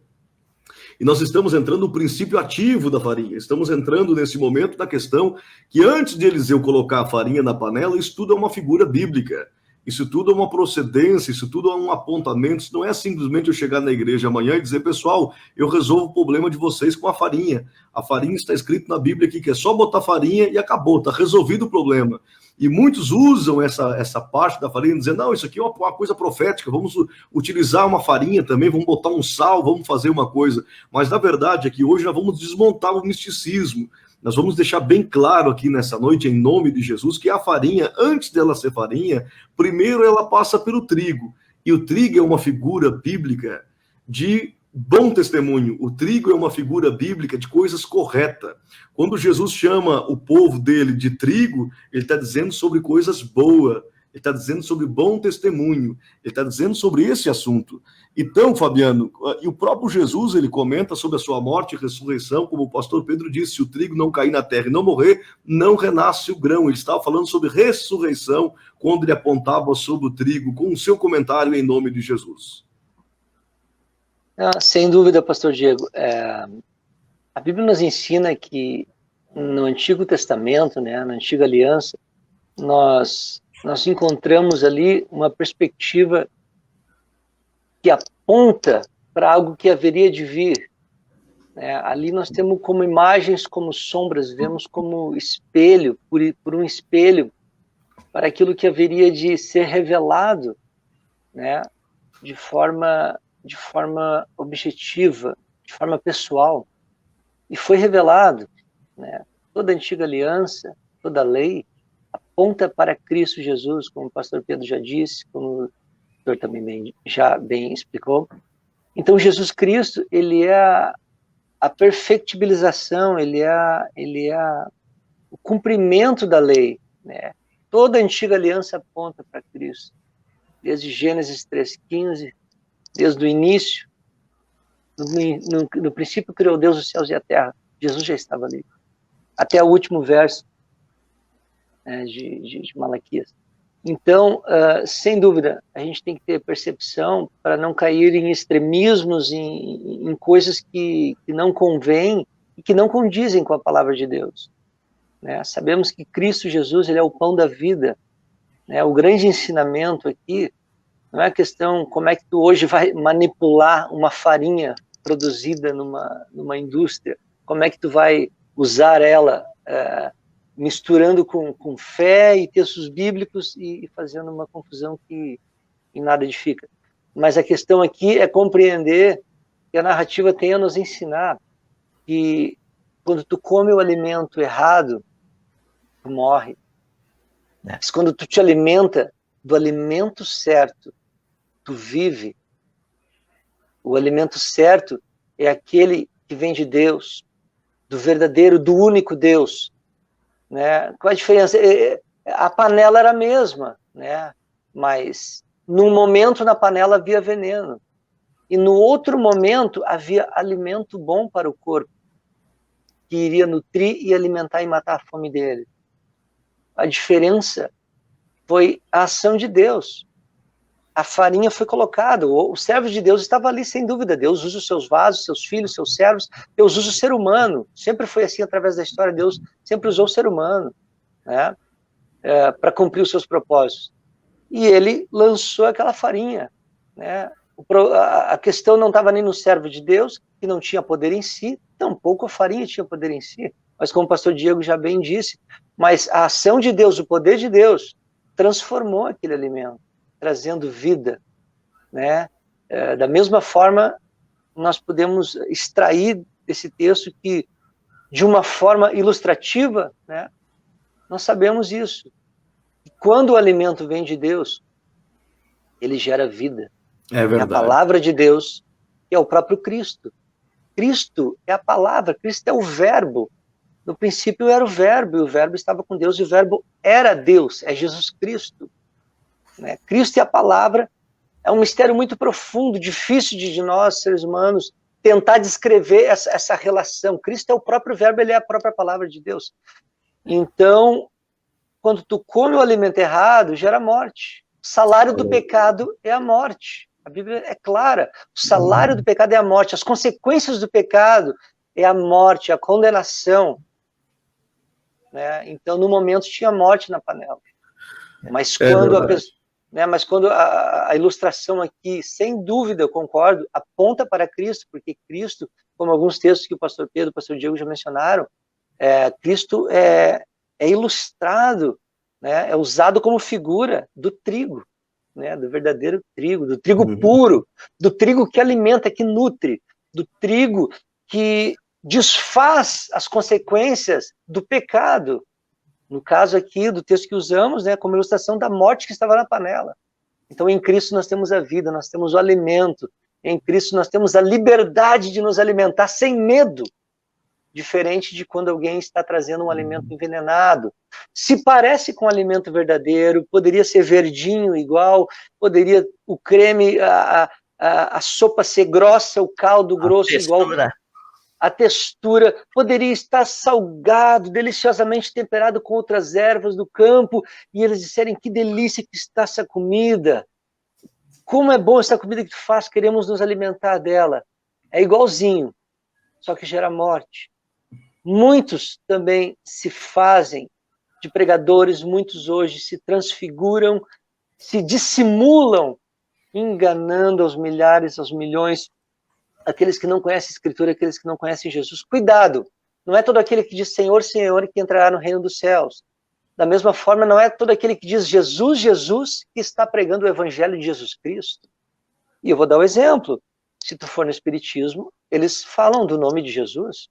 e nós estamos entrando no princípio ativo da farinha. Estamos entrando nesse momento da questão que antes de Eliseu colocar a farinha na panela, isso tudo é uma figura bíblica. Isso tudo é uma procedência, isso tudo é um apontamento. Isso não é simplesmente eu chegar na igreja amanhã e dizer, pessoal, eu resolvo o problema de vocês com a farinha. A farinha está escrito na Bíblia aqui que é só botar farinha e acabou, está resolvido o problema. E muitos usam essa parte da farinha, dizendo, não, isso aqui é uma coisa profética, vamos utilizar uma farinha também, vamos botar um sal, vamos fazer uma coisa. Mas, na verdade, é que hoje nós vamos desmontar o misticismo. Nós vamos deixar bem claro aqui nessa noite, em nome de Jesus, que a farinha, antes dela ser farinha, primeiro ela passa pelo trigo. E o trigo é uma figura bíblica de bom testemunho. O trigo é uma figura bíblica de coisas corretas. Quando Jesus chama o povo dele de trigo, ele está dizendo sobre coisas boas, ele está dizendo sobre bom testemunho, ele está dizendo sobre esse assunto. Então, Fabiano, e o próprio Jesus, ele comenta sobre a sua morte e ressurreição, como o pastor Pedro disse, se o trigo não cair na terra e não morrer, não renasce o grão. Ele estava falando sobre ressurreição, quando ele apontava sobre o trigo, com o seu comentário em nome de Jesus. Sem dúvida, pastor Diego. A Bíblia nos ensina que no Antigo Testamento, né, na Antiga Aliança, nós encontramos ali uma perspectiva que aponta para algo que haveria de vir. Né? Ali nós temos como imagens, como sombras, vemos como espelho, por um espelho, para aquilo que haveria de ser revelado, né, de forma objetiva, de forma pessoal. E foi revelado. Né? Toda a Antiga Aliança, toda a lei, aponta para Cristo Jesus, como o pastor Pedro já disse, como o pastor também já bem explicou. Então, Jesus Cristo, ele é a perfectibilização, ele é o cumprimento da lei. Né? Toda a Antiga Aliança aponta para Cristo. Desde Gênesis 3,15, desde o início, no princípio criou Deus os céus e a terra. Jesus já estava ali. Até o último verso de Malaquias. Então, sem dúvida, a gente tem que ter percepção para não cair em extremismos, em coisas que não convêm e que não condizem com a palavra de Deus. Né? Sabemos que Cristo Jesus, ele é o pão da vida. Né? O grande ensinamento aqui não é a questão como é que tu hoje vai manipular uma farinha produzida numa indústria, como é que tu vai usar ela misturando com fé e textos bíblicos e fazendo uma confusão que em nada edifica. Mas a questão aqui é compreender que a narrativa tem a nos ensinar que quando tu come o alimento errado, tu morre. Mas quando tu te alimenta do alimento certo, tu vive. O alimento certo é aquele que vem de Deus, do verdadeiro, do único Deus. Né? Qual a diferença? A panela era a mesma, né? Mas Num momento na panela havia veneno. E no outro momento havia alimento bom para o corpo, que iria nutrir e alimentar e matar a fome dele. A diferença foi a ação de Deus. A farinha foi colocada, o servo de Deus estava ali sem dúvida. Deus usa os seus vasos, seus filhos, seus servos. Deus usa o ser humano. Sempre foi assim através da história. Deus sempre usou o ser humano, né, para cumprir os seus propósitos. E ele lançou aquela farinha, né? A questão não estava nem no servo de Deus, que não tinha poder em si, tampouco a farinha tinha poder em si. Mas como o pastor Diego já bem disse, mas a ação de Deus, o poder de Deus, transformou aquele alimento, trazendo vida, né? Da mesma forma, nós podemos extrair desse texto que, de uma forma ilustrativa, né, nós sabemos isso. Quando o alimento vem de Deus, ele gera vida. É verdade. É a palavra de Deus, que é o próprio Cristo. Cristo é a palavra, Cristo é o verbo. No princípio era o verbo, e o verbo estava com Deus, e o verbo era Deus, é Jesus Cristo. Né? Cristo e a palavra é um mistério muito profundo, difícil de nós, seres humanos, tentar descrever essa relação. Cristo é o próprio verbo, ele é a própria palavra de Deus. Então, quando tu come o alimento errado, gera morte. O salário do pecado é a morte. A Bíblia é clara. O salário do pecado é a morte. As consequências do pecado é a morte, a condenação. Né? Então, no momento, tinha morte na panela. Mas quando a ilustração aqui, sem dúvida, eu concordo, aponta para Cristo, porque Cristo, como alguns textos que o pastor Pedro, o pastor Diego já mencionaram, Cristo é ilustrado, né, é usado como figura do trigo, né, do verdadeiro trigo, do trigo puro, do trigo que alimenta, que nutre, do trigo que desfaz as consequências do pecado. No caso aqui, do texto que usamos, né, como ilustração da morte que estava na panela. Então, em Cristo nós temos a vida, nós temos o alimento, em Cristo nós temos a liberdade de nos alimentar sem medo, diferente de quando alguém está trazendo um alimento envenenado. Se parece com um alimento verdadeiro, poderia ser verdinho igual, poderia o creme, a sopa ser grossa, o caldo grosso igual. A textura poderia estar salgado, deliciosamente temperado com outras ervas do campo, e eles disserem que delícia que está essa comida. Como é bom essa comida que tu faz, queremos nos alimentar dela. É igualzinho, só que gera morte. Muitos também se fazem de pregadores, muitos hoje se transfiguram, se dissimulam, enganando aos milhares, aos milhões, aqueles que não conhecem a Escritura, aqueles que não conhecem Jesus. Cuidado, não é todo aquele que diz Senhor, Senhor, que entrará no reino dos céus. Da mesma forma, não é todo aquele que diz Jesus, Jesus, que está pregando o evangelho de Jesus Cristo. E eu vou dar um exemplo. Se tu for no Espiritismo, eles falam do nome de Jesus.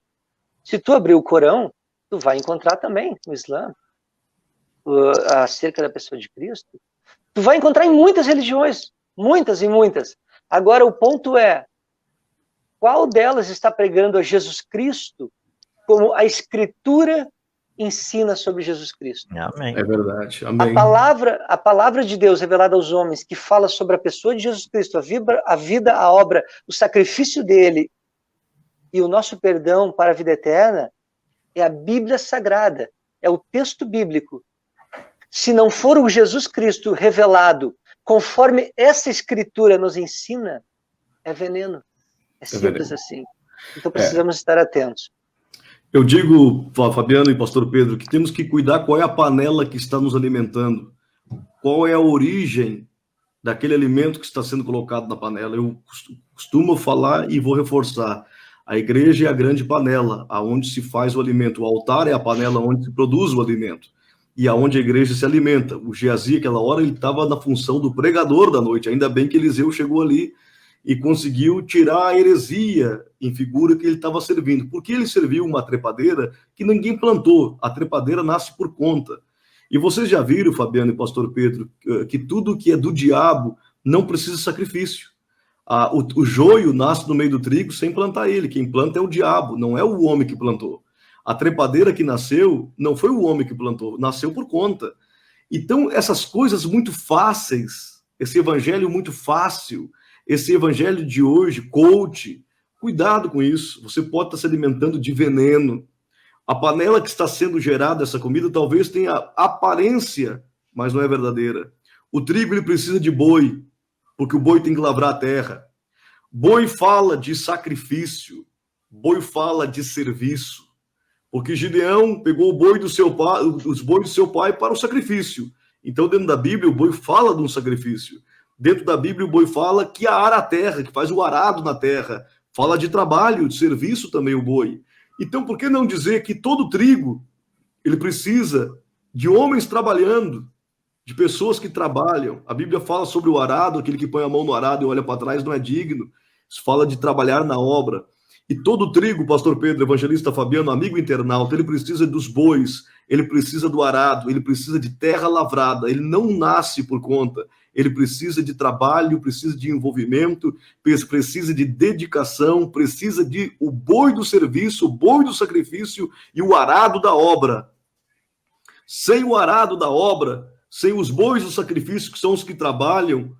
Se tu abrir o Corão, tu vai encontrar também no Islã acerca da pessoa de Cristo. Tu vai encontrar em muitas religiões, muitas e muitas. Agora, o ponto é, qual delas está pregando a Jesus Cristo como a Escritura ensina sobre Jesus Cristo? Amém. É verdade. Amém. A palavra de Deus revelada aos homens, que fala sobre a pessoa de Jesus Cristo, a vida, a obra, o sacrifício dele e o nosso perdão para a vida eterna, é a Bíblia Sagrada, é o texto bíblico. Se não for o Jesus Cristo revelado conforme essa Escritura nos ensina, é veneno. É simples assim. Então precisamos estar atentos. Eu digo, Fabiano e pastor Pedro, que temos que cuidar qual é a panela que está nos alimentando. Qual é a origem daquele alimento que está sendo colocado na panela. Eu costumo falar e vou reforçar. A igreja é a grande panela, aonde se faz o alimento. O altar é a panela onde se produz o alimento. E aonde a igreja se alimenta. O Geazi, aquela hora, ele estava na função do pregador da noite. Ainda bem que Eliseu chegou ali e conseguiu tirar a heresia em figura que ele estava servindo. Porque ele serviu uma trepadeira que ninguém plantou. A trepadeira nasce por conta. E vocês já viram, Fabiano e pastor Pedro, que tudo que é do diabo não precisa de sacrifício. O joio nasce no meio do trigo sem plantar ele. Quem planta é o diabo, não é o homem que plantou. A trepadeira que nasceu não foi o homem que plantou, nasceu por conta. Então, essas coisas muito fáceis esse evangelho muito fácil, esse evangelho de hoje, coach. Cuidado com isso, você pode estar se alimentando de veneno. A panela que está sendo gerada, essa comida, talvez tenha aparência, mas não é verdadeira. O trigo, ele precisa de boi, porque o boi tem que lavrar a terra. Boi fala de sacrifício, boi fala de serviço, porque Gideão pegou o boi do seu pai, os bois do seu pai para o sacrifício. Então, dentro da Bíblia, o boi fala de um sacrifício. Dentro da Bíblia, o boi fala que ara a terra, que faz o arado na terra. Fala de trabalho, de serviço também o boi. Então, por que não dizer que todo trigo, ele precisa de homens trabalhando, de pessoas que trabalham. A Bíblia fala sobre o arado, aquele que põe a mão no arado e olha para trás não é digno. Isso fala de trabalhar na obra. E todo trigo, pastor Pedro, evangelista Fabiano, amigo internauta, ele precisa dos bois, ele precisa do arado, ele precisa de terra lavrada, ele não nasce por conta. Ele precisa de trabalho, precisa de envolvimento, precisa de dedicação, precisa de o boi do serviço, o boi do sacrifício e o arado da obra. Sem o arado da obra, sem os bois do sacrifício, que são os que trabalham,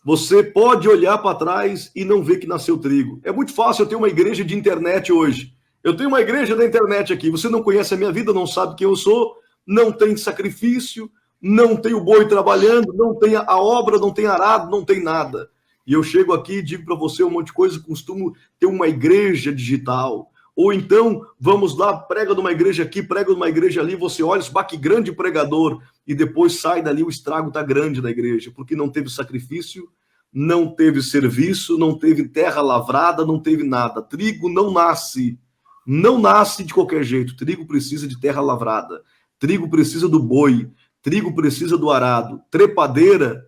você pode olhar para trás e não ver que nasceu trigo. É muito fácil eu ter uma igreja de internet hoje. Eu tenho uma igreja da internet aqui. Você não conhece a minha vida, não sabe quem eu sou, não tem sacrifício, não tem o boi trabalhando, não tem a obra, não tem arado, não tem nada. E eu chego aqui e digo para você um monte de coisa, costumo ter uma igreja digital. Ou então, vamos lá, prega numa igreja aqui, prega numa igreja ali, você olha, que grande pregador, e depois sai dali, o estrago está grande da igreja, porque não teve sacrifício, não teve serviço, não teve terra lavrada, não teve nada. Trigo não nasce de qualquer jeito. Trigo precisa de terra lavrada, trigo precisa do boi, trigo precisa do arado. Trepadeira,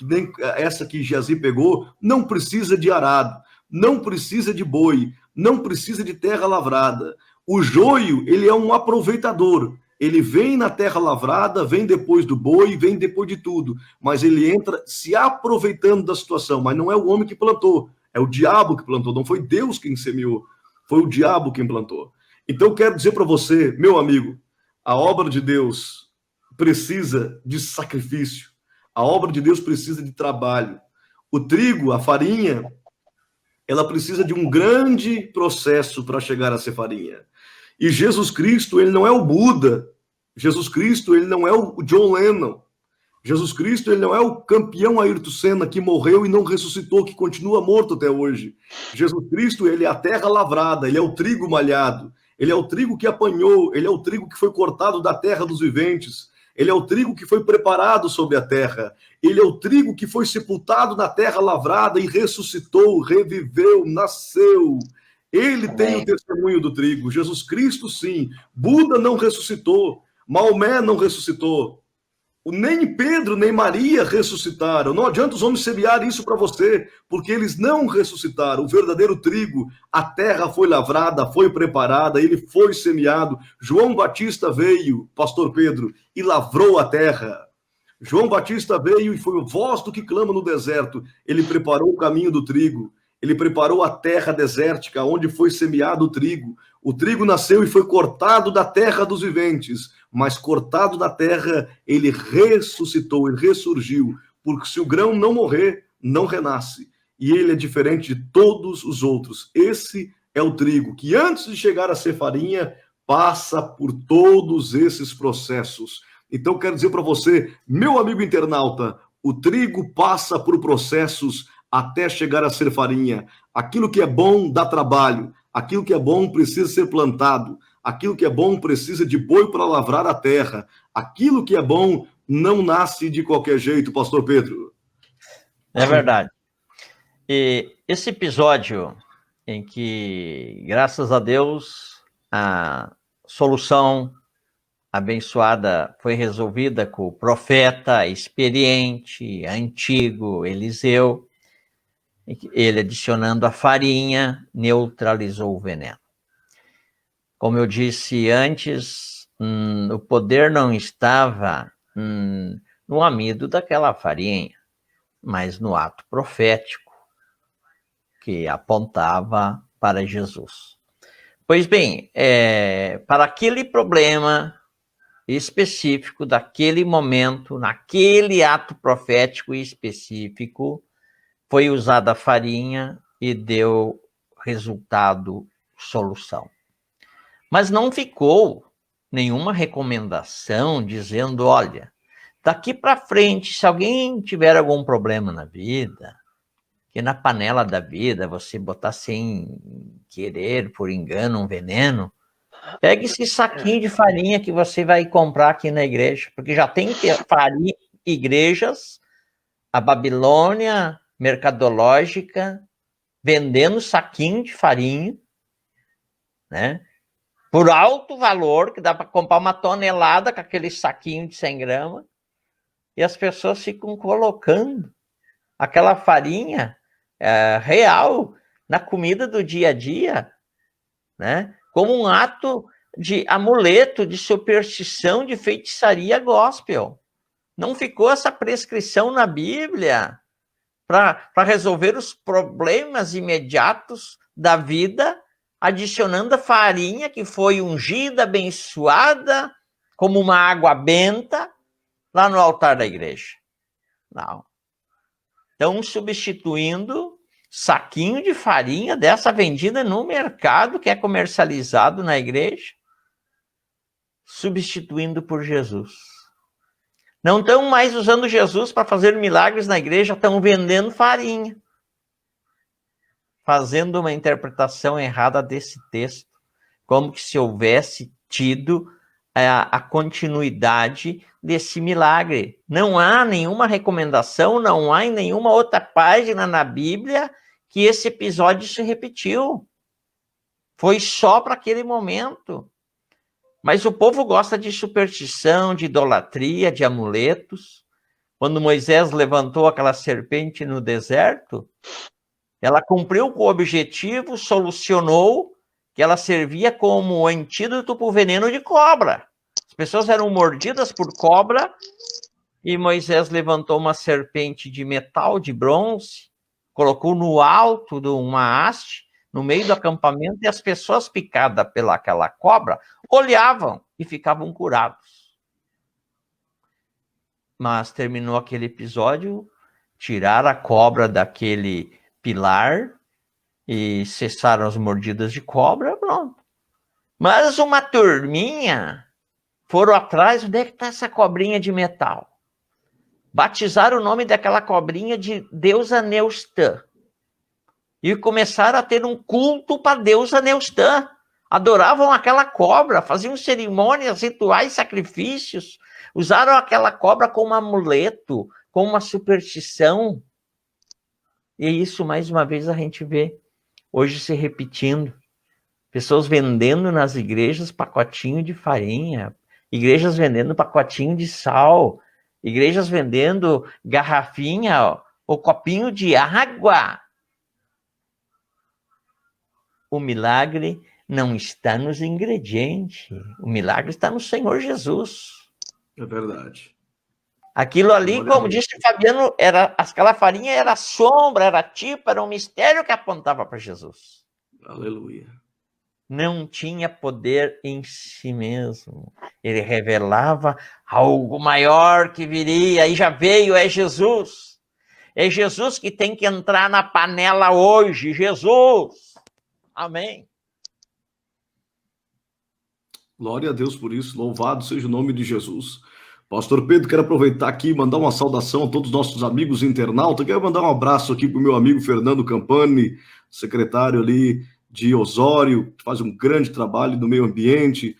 nem essa que Geazi pegou, não precisa de arado, não precisa de boi, não precisa de terra lavrada. O joio, ele é um aproveitador. Ele vem na terra lavrada, vem depois do boi, vem depois de tudo. Mas ele entra se aproveitando da situação. Mas não é o homem que plantou, é o diabo que plantou. Não foi Deus quem semeou, foi o diabo quem plantou. Então eu quero dizer para você, meu amigo, a obra de Deus precisa de sacrifício. A obra de Deus precisa de trabalho. O trigo, a farinha, ela precisa de um grande processo para chegar a ser farinha. E Jesus Cristo, ele não é o Buda. Jesus Cristo, ele não é o John Lennon. Jesus Cristo, ele não é o campeão Ayrton Senna que morreu e não ressuscitou, que continua morto até hoje. Jesus Cristo, ele é a terra lavrada, ele é o trigo malhado, ele é o trigo que apanhou, ele é o trigo que foi cortado da terra dos viventes, ele é o trigo que foi preparado sobre a terra, ele é o trigo que foi sepultado na terra lavrada e ressuscitou, reviveu, nasceu. Ele tem o testemunho do trigo. Jesus Cristo, sim. Buda não ressuscitou. Maomé não ressuscitou. Nem Pedro, nem Maria ressuscitaram. Não adianta os homens semear isso para você, porque eles não ressuscitaram. O verdadeiro trigo, a terra foi lavrada, foi preparada, ele foi semeado. João Batista veio, pastor Pedro, e lavrou a terra. João Batista veio e foi voz do que clama no deserto. Ele preparou o caminho do trigo. Ele preparou a terra desértica, onde foi semeado o trigo. O trigo nasceu e foi cortado da terra dos viventes, mas cortado da terra, ele ressuscitou, ele ressurgiu, porque se o grão não morrer, não renasce. E ele é diferente de todos os outros. Esse é o trigo, que antes de chegar a ser farinha, passa por todos esses processos. Então, quero dizer para você, meu amigo internauta, o trigo passa por processos até chegar a ser farinha. Aquilo que é bom dá trabalho, aquilo que é bom precisa ser plantado, aquilo que é bom precisa de boi para lavrar a terra, aquilo que é bom não nasce de qualquer jeito, pastor Pedro. É verdade. E esse episódio em que, graças a Deus, a solução abençoada foi resolvida com o profeta experiente, antigo, Eliseu, ele adicionando a farinha, neutralizou o veneno. Como eu disse antes, o poder não estava no amido daquela farinha, mas no ato profético que apontava para Jesus. Pois bem, para aquele problema específico daquele momento, naquele ato profético específico, foi usada a farinha e deu resultado, solução. Mas não ficou nenhuma recomendação dizendo, olha, daqui para frente, se alguém tiver algum problema na vida, que na panela da vida você botar sem querer, por engano, um veneno, pegue esse saquinho de farinha que você vai comprar aqui na igreja, porque já tem farinha, igrejas, a Babilônia mercadológica, vendendo saquinho de farinha, né? Por alto valor, que dá para comprar uma tonelada com aquele saquinho de 100 gramas, e as pessoas ficam colocando aquela farinha real na comida do dia a dia, né? Como um ato de amuleto, de superstição, de feitiçaria gospel. Não ficou essa prescrição na Bíblia para resolver os problemas imediatos da vida, adicionando a farinha que foi ungida, abençoada, como uma água benta, lá no altar da igreja. Não. Estão substituindo saquinho de farinha dessa vendida no mercado, que é comercializado na igreja, substituindo por Jesus. Não estão mais usando Jesus para fazer milagres na igreja, estão vendendo farinha. Fazendo uma interpretação errada desse texto, como que se houvesse tido a continuidade desse milagre. Não há nenhuma recomendação, não há em nenhuma outra página na Bíblia que esse episódio se repetiu. Foi só para aquele momento. Mas o povo gosta de superstição, de idolatria, de amuletos. Quando Moisés levantou aquela serpente no deserto, ela cumpriu com o objetivo, solucionou, que ela servia como antídoto para o veneno de cobra. As pessoas eram mordidas por cobra e Moisés levantou uma serpente de metal, de bronze, colocou no alto de uma haste, no meio do acampamento, e as pessoas picadas pelaquela cobra olhavam e ficavam curados. Mas terminou aquele episódio, tiraram a cobra daquele pilar e cessaram as mordidas de cobra, pronto. Mas uma turminha foram atrás, onde é que está essa cobrinha de metal? Batizaram o nome daquela cobrinha de deusa Neustã. E começaram a ter um culto para deusa Neustã. Adoravam aquela cobra, faziam cerimônias, rituais, sacrifícios. Usaram aquela cobra como amuleto, como uma superstição. E isso, mais uma vez, a gente vê hoje se repetindo. Pessoas vendendo nas igrejas pacotinho de farinha, igrejas vendendo pacotinho de sal, igrejas vendendo garrafinha ou copinho de água. O milagre não está nos ingredientes. O milagre está no Senhor Jesus. É verdade. Aquilo ali, como disse o Fabiano, aquela farinha era sombra, era tipo, era um mistério que apontava para Jesus. Aleluia. Não tinha poder em si mesmo. Ele revelava algo maior que viria, e já veio, é Jesus. É Jesus que tem que entrar na panela hoje, Jesus. Amém. Glória a Deus por isso, louvado seja o nome de Jesus. Pastor Pedro, quero aproveitar aqui e mandar uma saudação a todos os nossos amigos internautas. Quero mandar um abraço aqui para o meu amigo Fernando Campani, secretário ali de Osório, que faz um grande trabalho no meio ambiente.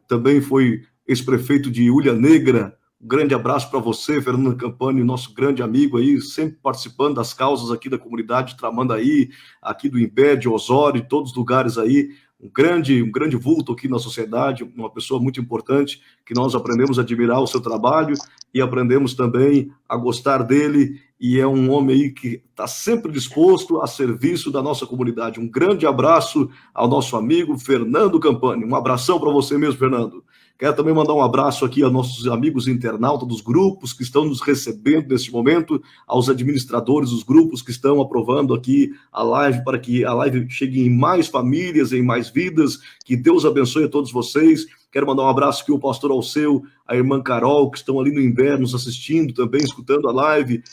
Também foi ex-prefeito de Ilha Negra. Um grande abraço para você, Fernando Campani, nosso grande amigo aí, sempre participando das causas aqui da comunidade de Tramandaí, aqui do Imbé, de Osório, de todos os lugares aí. Um grande vulto aqui na sociedade, uma pessoa muito importante, que nós aprendemos a admirar o seu trabalho e aprendemos também a gostar dele, e é um homem aí que está sempre disposto a serviço da nossa comunidade. Um grande abraço ao nosso amigo Fernando Campani. Um abração para você mesmo, Fernando. Quero também mandar um abraço aqui a nossos amigos internautas dos grupos que estão nos recebendo neste momento, aos administradores dos grupos que estão aprovando aqui a live, para que a live chegue em mais famílias, em mais vidas. Que Deus abençoe a todos vocês. Quero mandar um abraço aqui ao pastor Alceu, a irmã Carol, que estão ali no inverno nos assistindo também, escutando a live.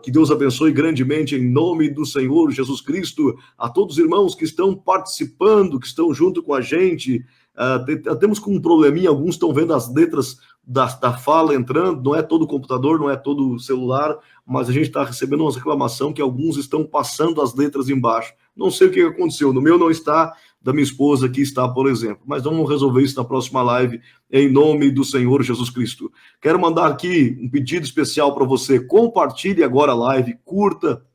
Que Deus abençoe grandemente em nome do Senhor Jesus Cristo. A todos os irmãos que estão participando, que estão junto com a gente. Temos com um probleminha, alguns estão vendo as letras da fala entrando, não é todo o computador, não é todo o celular, mas a gente está recebendo uma reclamação que alguns estão passando as letras embaixo. Não sei o que aconteceu, no meu não está, da minha esposa aqui está, por exemplo, mas vamos resolver isso na próxima live, em nome do Senhor Jesus Cristo. Quero mandar aqui um pedido especial para você: compartilhe agora a live, curta,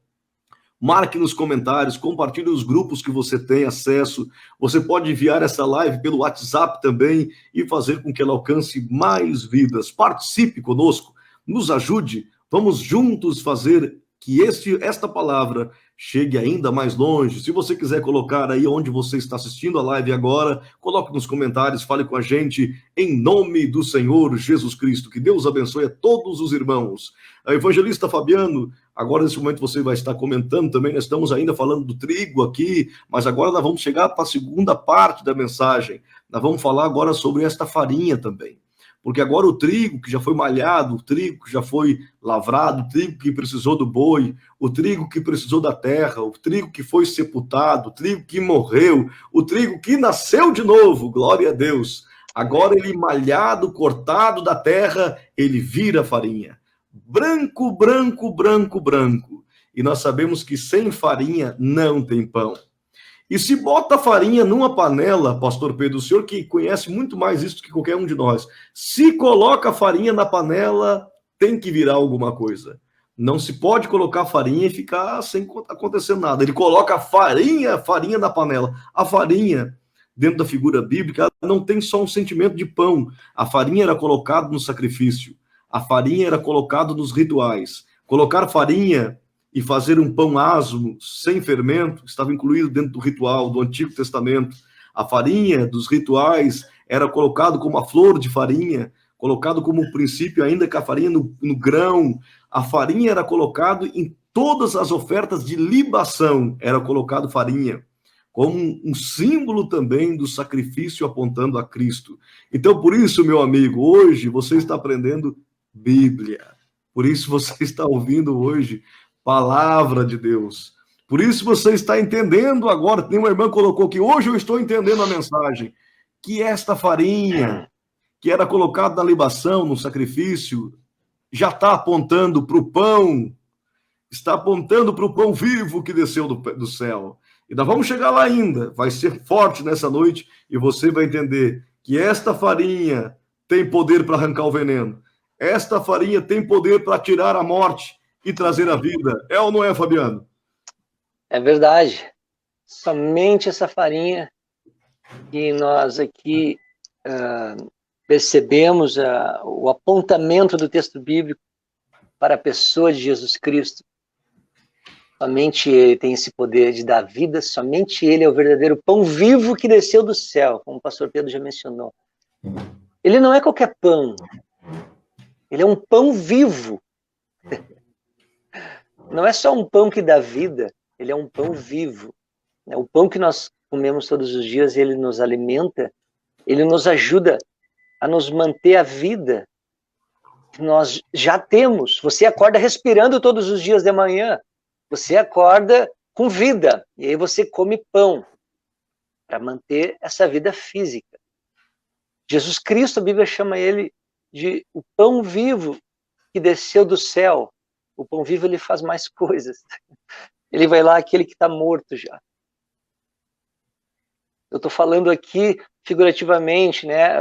marque nos comentários, compartilhe os grupos que você tem acesso. Você pode enviar essa live pelo WhatsApp também e fazer com que ela alcance mais vidas. Participe conosco, nos ajude. Vamos juntos fazer que esta palavra chegue ainda mais longe. Se você quiser colocar aí onde você está assistindo a live agora, coloque nos comentários, fale com a gente, em nome do Senhor Jesus Cristo. Que Deus abençoe a todos os irmãos. A evangelista Fabiano, agora nesse momento você vai estar comentando também, nós estamos ainda falando do trigo aqui, mas agora nós vamos chegar para a segunda parte da mensagem. Nós vamos falar agora sobre esta farinha também. Porque agora o trigo que já foi malhado, o trigo que já foi lavrado, o trigo que precisou do boi, o trigo que precisou da terra, o trigo que foi sepultado, o trigo que morreu, o trigo que nasceu de novo, glória a Deus. Agora ele malhado, cortado da terra, ele vira farinha. Branco, branco, branco, branco. E nós sabemos que sem farinha não tem pão. E se bota farinha numa panela, pastor Pedro, o senhor que conhece muito mais isso que qualquer um de nós, se coloca farinha na panela, tem que virar alguma coisa. Não se pode colocar farinha e ficar sem acontecer nada. Ele coloca farinha na panela. A farinha, dentro da figura bíblica, não tem só um sentimento de pão. A farinha era colocada no sacrifício. A farinha era colocada nos rituais. Colocar farinha e fazer um pão asmo, sem fermento, estava incluído dentro do ritual do Antigo Testamento. A farinha dos rituais era colocado como a flor de farinha, colocado como princípio, ainda que a farinha no grão. A farinha era colocado em todas as ofertas de libação, era colocado farinha, como um símbolo também do sacrifício apontando a Cristo. Então, por isso, meu amigo, hoje você está aprendendo Bíblia. Por isso você está ouvindo hoje Palavra de Deus. Por isso você está entendendo agora. Tem uma irmã que colocou que hoje eu estou entendendo a mensagem. Que esta farinha, que era colocada na libação, no sacrifício, já está apontando para o pão. Está apontando para o pão vivo que desceu do céu. E nós vamos chegar lá ainda. Vai ser forte nessa noite e você vai entender que esta farinha tem poder para arrancar o veneno. Esta farinha tem poder para tirar a morte e trazer a vida. É ou não é, Fabiano? É verdade. Somente essa farinha que nós aqui percebemos o apontamento do texto bíblico para a pessoa de Jesus Cristo. Somente ele tem esse poder de dar vida, somente ele é o verdadeiro pão vivo que desceu do céu, como o pastor Pedro já mencionou. Ele não é qualquer pão. Ele é um pão vivo. Não é só um pão que dá vida, ele é um pão vivo. O pão que nós comemos todos os dias, ele nos alimenta, ele nos ajuda a nos manter a vida que nós já temos. Você acorda respirando todos os dias de manhã, você acorda com vida, e aí você come pão para manter essa vida física. Jesus Cristo, a Bíblia chama ele de o pão vivo que desceu do céu. O pão vivo, ele faz mais coisas. Ele vai lá, aquele que está morto já. Eu estou falando aqui figurativamente, né?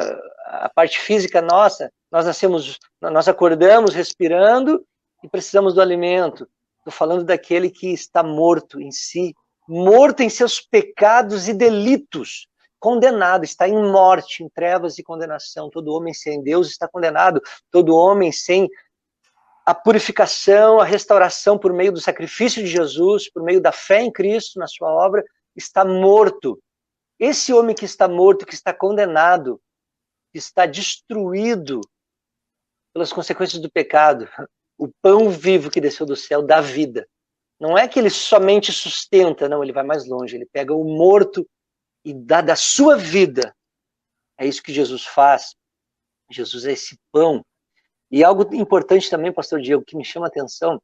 A parte física nossa, nós acordamos respirando e precisamos do alimento. Estou falando daquele que está morto em si, morto em seus pecados e delitos, condenado, está em morte, em trevas e condenação. Todo homem sem Deus está condenado. Todo homem sem a purificação, a restauração por meio do sacrifício de Jesus, por meio da fé em Cristo, na sua obra, está morto. Esse homem que está morto, que está condenado, que está destruído pelas consequências do pecado. O pão vivo que desceu do céu dá vida. Não é que ele somente sustenta, não, ele vai mais longe. Ele pega o morto e dá da sua vida. É isso que Jesus faz. Jesus é esse pão. E algo importante também, pastor Diego, que me chama a atenção,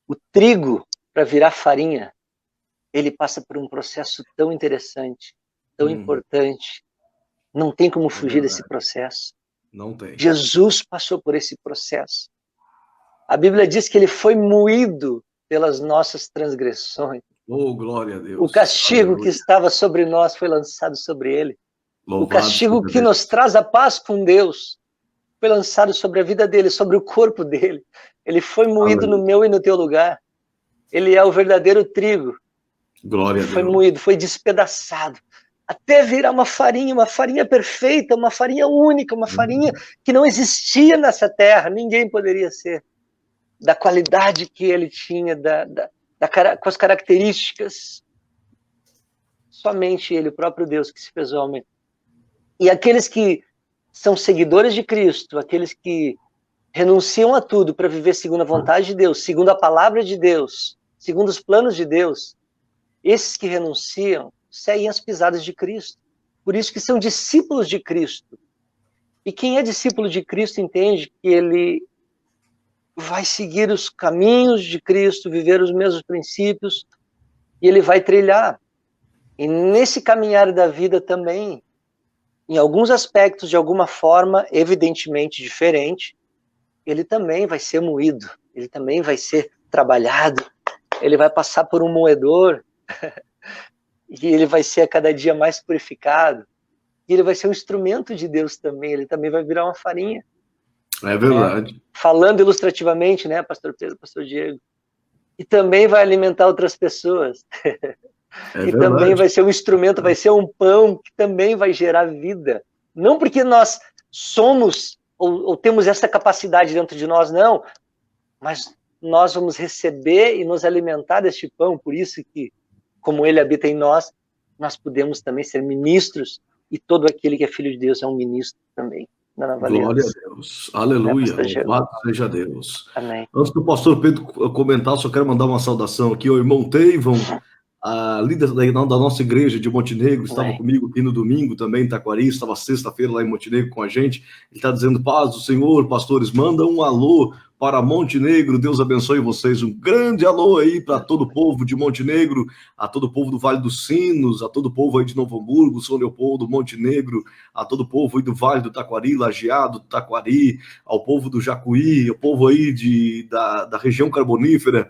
o trigo, para virar farinha, ele passa por um processo tão interessante, tão importante. Não tem como fugir desse processo. Não tem. Jesus passou por esse processo. A Bíblia diz que ele foi moído pelas nossas transgressões. Oh, glória a Deus. O castigo Aleluia. que estava sobre nós foi lançado sobre ele. Louvado O castigo seja que Deus. nos traz a paz com Deus foi lançado sobre a vida dele, sobre o corpo dele. Ele foi moído Aleluia. no meu e no teu lugar. Ele é o verdadeiro trigo. Glória a Foi Deus. moído, foi despedaçado, até virar uma farinha perfeita, uma farinha única, uma farinha que não existia nessa terra, ninguém poderia ser, da qualidade que ele tinha, com as características, somente ele, o próprio Deus que se fez homem. E aqueles que são seguidores de Cristo, aqueles que renunciam a tudo para viver segundo a vontade de Deus, segundo a palavra de Deus, segundo os planos de Deus, esses que renunciam seguem as pisadas de Cristo. Por isso que são discípulos de Cristo. E quem é discípulo de Cristo entende que ele vai seguir os caminhos de Cristo, viver os mesmos princípios, e ele vai trilhar. E nesse caminhar da vida também, em alguns aspectos, de alguma forma, evidentemente diferente, ele também vai ser moído, ele também vai ser trabalhado, ele vai passar por um moedor, e ele vai ser a cada dia mais purificado, e ele vai ser um instrumento de Deus também, ele também vai virar uma farinha. É verdade. Falando ilustrativamente, né, pastor Pedro, pastor Diego, e também vai alimentar outras pessoas. E também vai ser um instrumento, vai ser um pão que também vai gerar vida. Não porque nós somos ou temos essa capacidade dentro de nós, não, mas nós vamos receber e nos alimentar deste pão, por isso que, como ele habita em nós, nós podemos também ser ministros, e todo aquele que é filho de Deus é um ministro também. Glória a Deus. Aleluia. Louvado seja Deus. Amém. Antes do pastor Pedro comentar, só quero mandar uma saudação aqui ao irmão Teivon, a líder da nossa igreja de Montenegro, estava comigo aqui no domingo também em Taquari, estava sexta-feira lá em Montenegro com a gente. Ele está dizendo: paz do Senhor, pastores, manda um alô para Montenegro, Deus abençoe vocês. Um grande alô aí para todo o povo de Montenegro, a todo o povo do Vale dos Sinos, a todo o povo aí de Novo Hamburgo, São Leopoldo, Montenegro, a todo o povo aí do Vale do Taquari, Lajeado, Taquari, ao povo do Jacuí, ao povo aí da região carbonífera,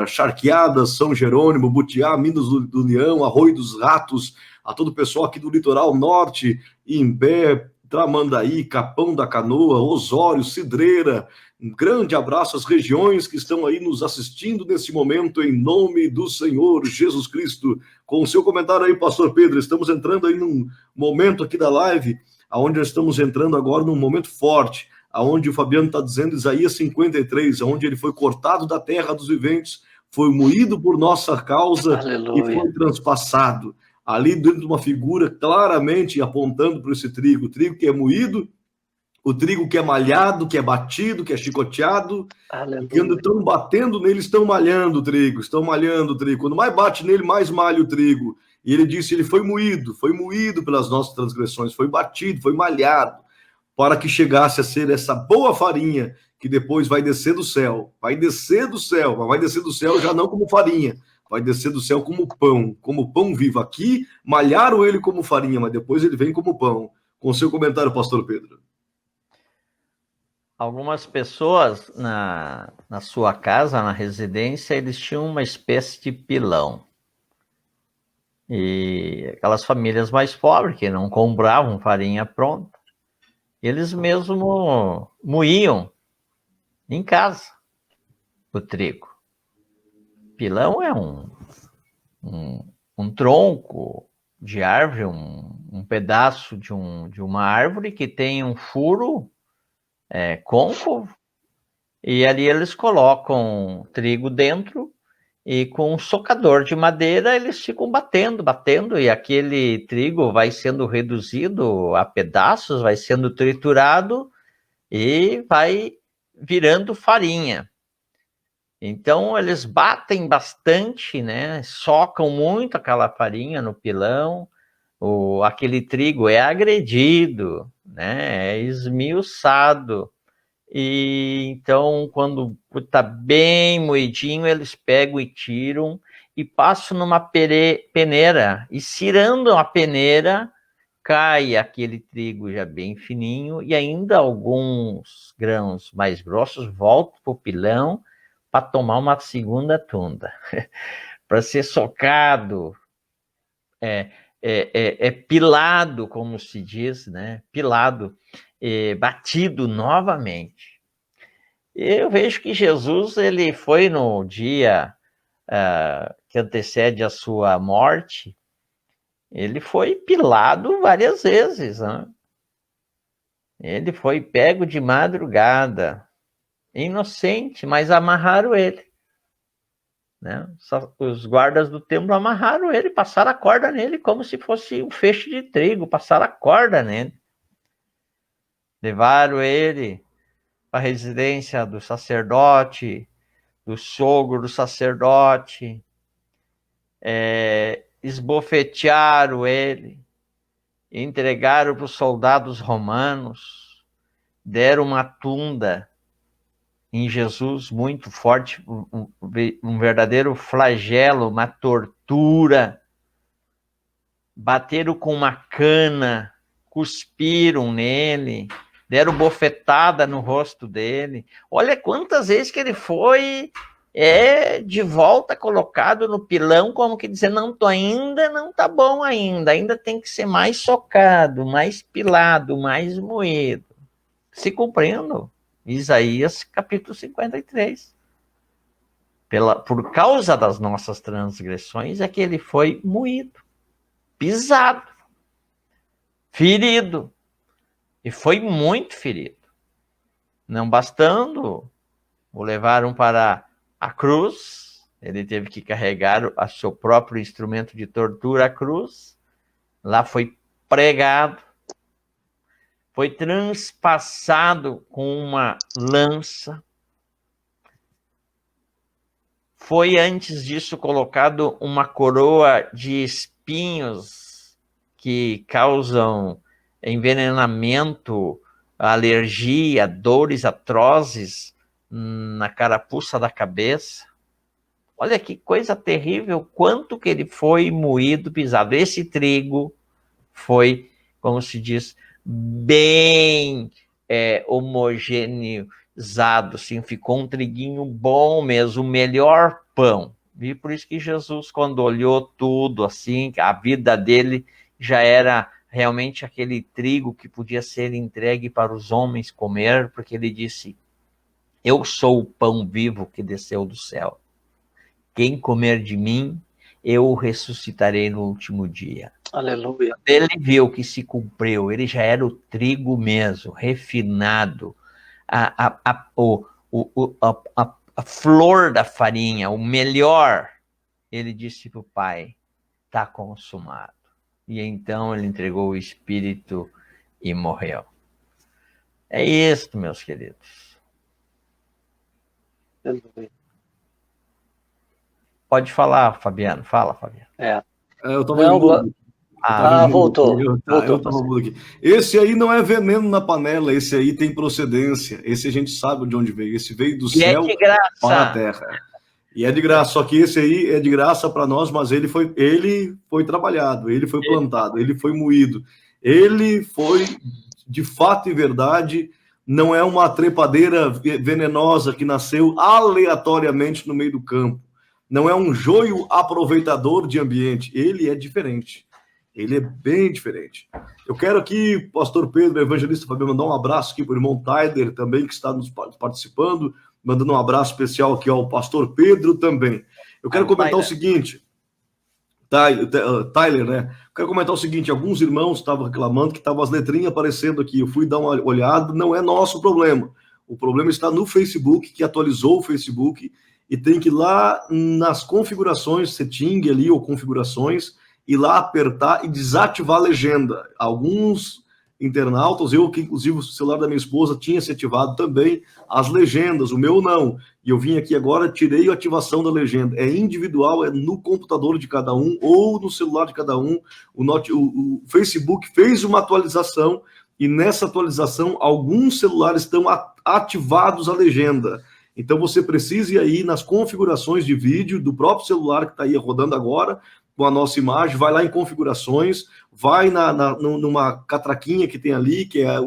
Charqueadas, São Jerônimo, Butiá, Minas do Leão, Arroio dos Ratos, a todo o pessoal aqui do litoral norte, Imbé, Tramandaí, Capão da Canoa, Osório, Cidreira. Um grande abraço às regiões que estão aí nos assistindo nesse momento, em nome do Senhor Jesus Cristo. Com o seu comentário aí, pastor Pedro, estamos entrando aí num momento aqui da live, onde estamos entrando agora num momento forte, aonde o Fabiano está dizendo Isaías 53, onde ele foi cortado da terra dos viventes, foi moído por nossa causa. Aleluia. E foi transpassado. Ali dentro de uma figura claramente apontando para esse trigo, o trigo que é moído, o trigo que é malhado, que é batido, que é chicoteado. Aleluia. E quando estão batendo nele, estão malhando o trigo, estão malhando o trigo. Quando mais bate nele, mais malha o trigo. E ele disse, ele foi moído pelas nossas transgressões, foi batido, foi malhado, para que chegasse a ser essa boa farinha que depois vai descer do céu, mas vai descer do céu já não como farinha, vai descer do céu como pão vivo. Aqui malharam ele como farinha, mas depois ele vem como pão. Com seu comentário, pastor Pedro. Algumas pessoas na sua casa, na residência, eles tinham uma espécie de pilão. E aquelas famílias mais pobres que não compravam farinha pronta, eles mesmo moíam em casa o trigo. Pilão é um tronco de árvore, um pedaço de uma árvore que tem um furo côncavo, e ali eles colocam trigo dentro e com um socador de madeira eles ficam batendo, e aquele trigo vai sendo reduzido a pedaços, vai sendo triturado e vai virando farinha. Então eles batem bastante, né? Socam muito aquela farinha no pilão, aquele trigo é agredido, né? É esmiuçado. E então, quando está bem moidinho, eles pegam e tiram e passam numa peneira. E cirando a peneira, cai aquele trigo já bem fininho e ainda alguns grãos mais grossos voltam para o pilão para tomar uma segunda tunda. Para ser socado, pilado, como se diz, né? Pilado, batido novamente. Eu vejo que Jesus, ele foi no dia que antecede a sua morte, ele foi pilado várias vezes, né? Ele foi pego de madrugada, inocente, mas amarraram ele, né? Os guardas do templo amarraram ele, passaram a corda nele como se fosse um feixe de trigo, passaram a corda nele. Levaram ele para a residência do sacerdote, do sogro do sacerdote, esbofetearam ele, entregaram para os soldados romanos, deram uma tunda em Jesus muito forte, um verdadeiro flagelo, uma tortura, bateram com uma cana, cuspiram nele, deram bofetada no rosto dele. Olha quantas vezes que ele foi de volta colocado no pilão, como que dizendo, ainda não tá bom ainda tem que ser mais socado, mais pilado, mais moído. Se cumprindo Isaías capítulo 53. Por causa das nossas transgressões é que ele foi moído, pisado, ferido. E foi muito ferido. Não bastando, o levaram para a cruz. Ele teve que carregar o seu próprio instrumento de tortura, a cruz. Lá foi pregado. Foi transpassado com uma lança. Foi, antes disso, colocado uma coroa de espinhos que causam envenenamento, alergia, dores atrozes na carapuça da cabeça. Olha que coisa terrível, quanto que ele foi moído, pisado. Esse trigo foi, como se diz, bem homogeneizado, assim, ficou um triguinho bom mesmo, o melhor pão. E por isso que Jesus, quando olhou tudo, assim, a vida dele já era realmente aquele trigo que podia ser entregue para os homens comer, porque ele disse, eu sou o pão vivo que desceu do céu. Quem comer de mim, eu o ressuscitarei no último dia. Aleluia. Ele viu que se cumpriu, ele já era o trigo mesmo, refinado, a flor da farinha, o melhor. Ele disse para o Pai, está consumado. E então ele entregou o Espírito e morreu. É isso, meus queridos. Pode falar, Fabiano. Fala, Fabiano. Eu estava em mudo. Voltou. Eu estava mudo aqui. Esse aí não é veneno na panela, esse aí tem procedência. Esse a gente sabe de onde veio. Esse veio do céu para a terra. E é de graça, só que esse aí é de graça para nós, mas ele foi trabalhado, ele foi plantado, ele foi moído. Ele foi, de fato e verdade, não é uma trepadeira venenosa que nasceu aleatoriamente no meio do campo. Não é um joio aproveitador de ambiente. Ele é diferente. Ele é bem diferente. Eu quero aqui, pastor Pedro, evangelista Fabiano, mandar um abraço aqui para o irmão Tyler também, que está nos participando, mandando um abraço especial aqui ao pastor Pedro também. Eu quero comentar o seguinte, Tyler, né? Eu quero comentar o seguinte, alguns irmãos estavam reclamando que estavam as letrinhas aparecendo aqui, eu fui dar uma olhada, não é nosso problema. O problema está no Facebook, que atualizou o Facebook, e tem que ir lá nas configurações, setting ali, ou configurações, ir lá apertar e desativar a legenda. Alguns internautas, eu que inclusive o celular da minha esposa tinha se ativado também as legendas, o meu não. E eu vim aqui agora, tirei a ativação da legenda. É individual, é no computador de cada um ou no celular de cada um. O Facebook fez uma atualização e nessa atualização alguns celulares estão ativados a legenda. Então você precisa ir aí nas configurações de vídeo do próprio celular que está aí rodando agora, com a nossa imagem, vai lá em configurações, vai numa catraquinha que tem ali, que é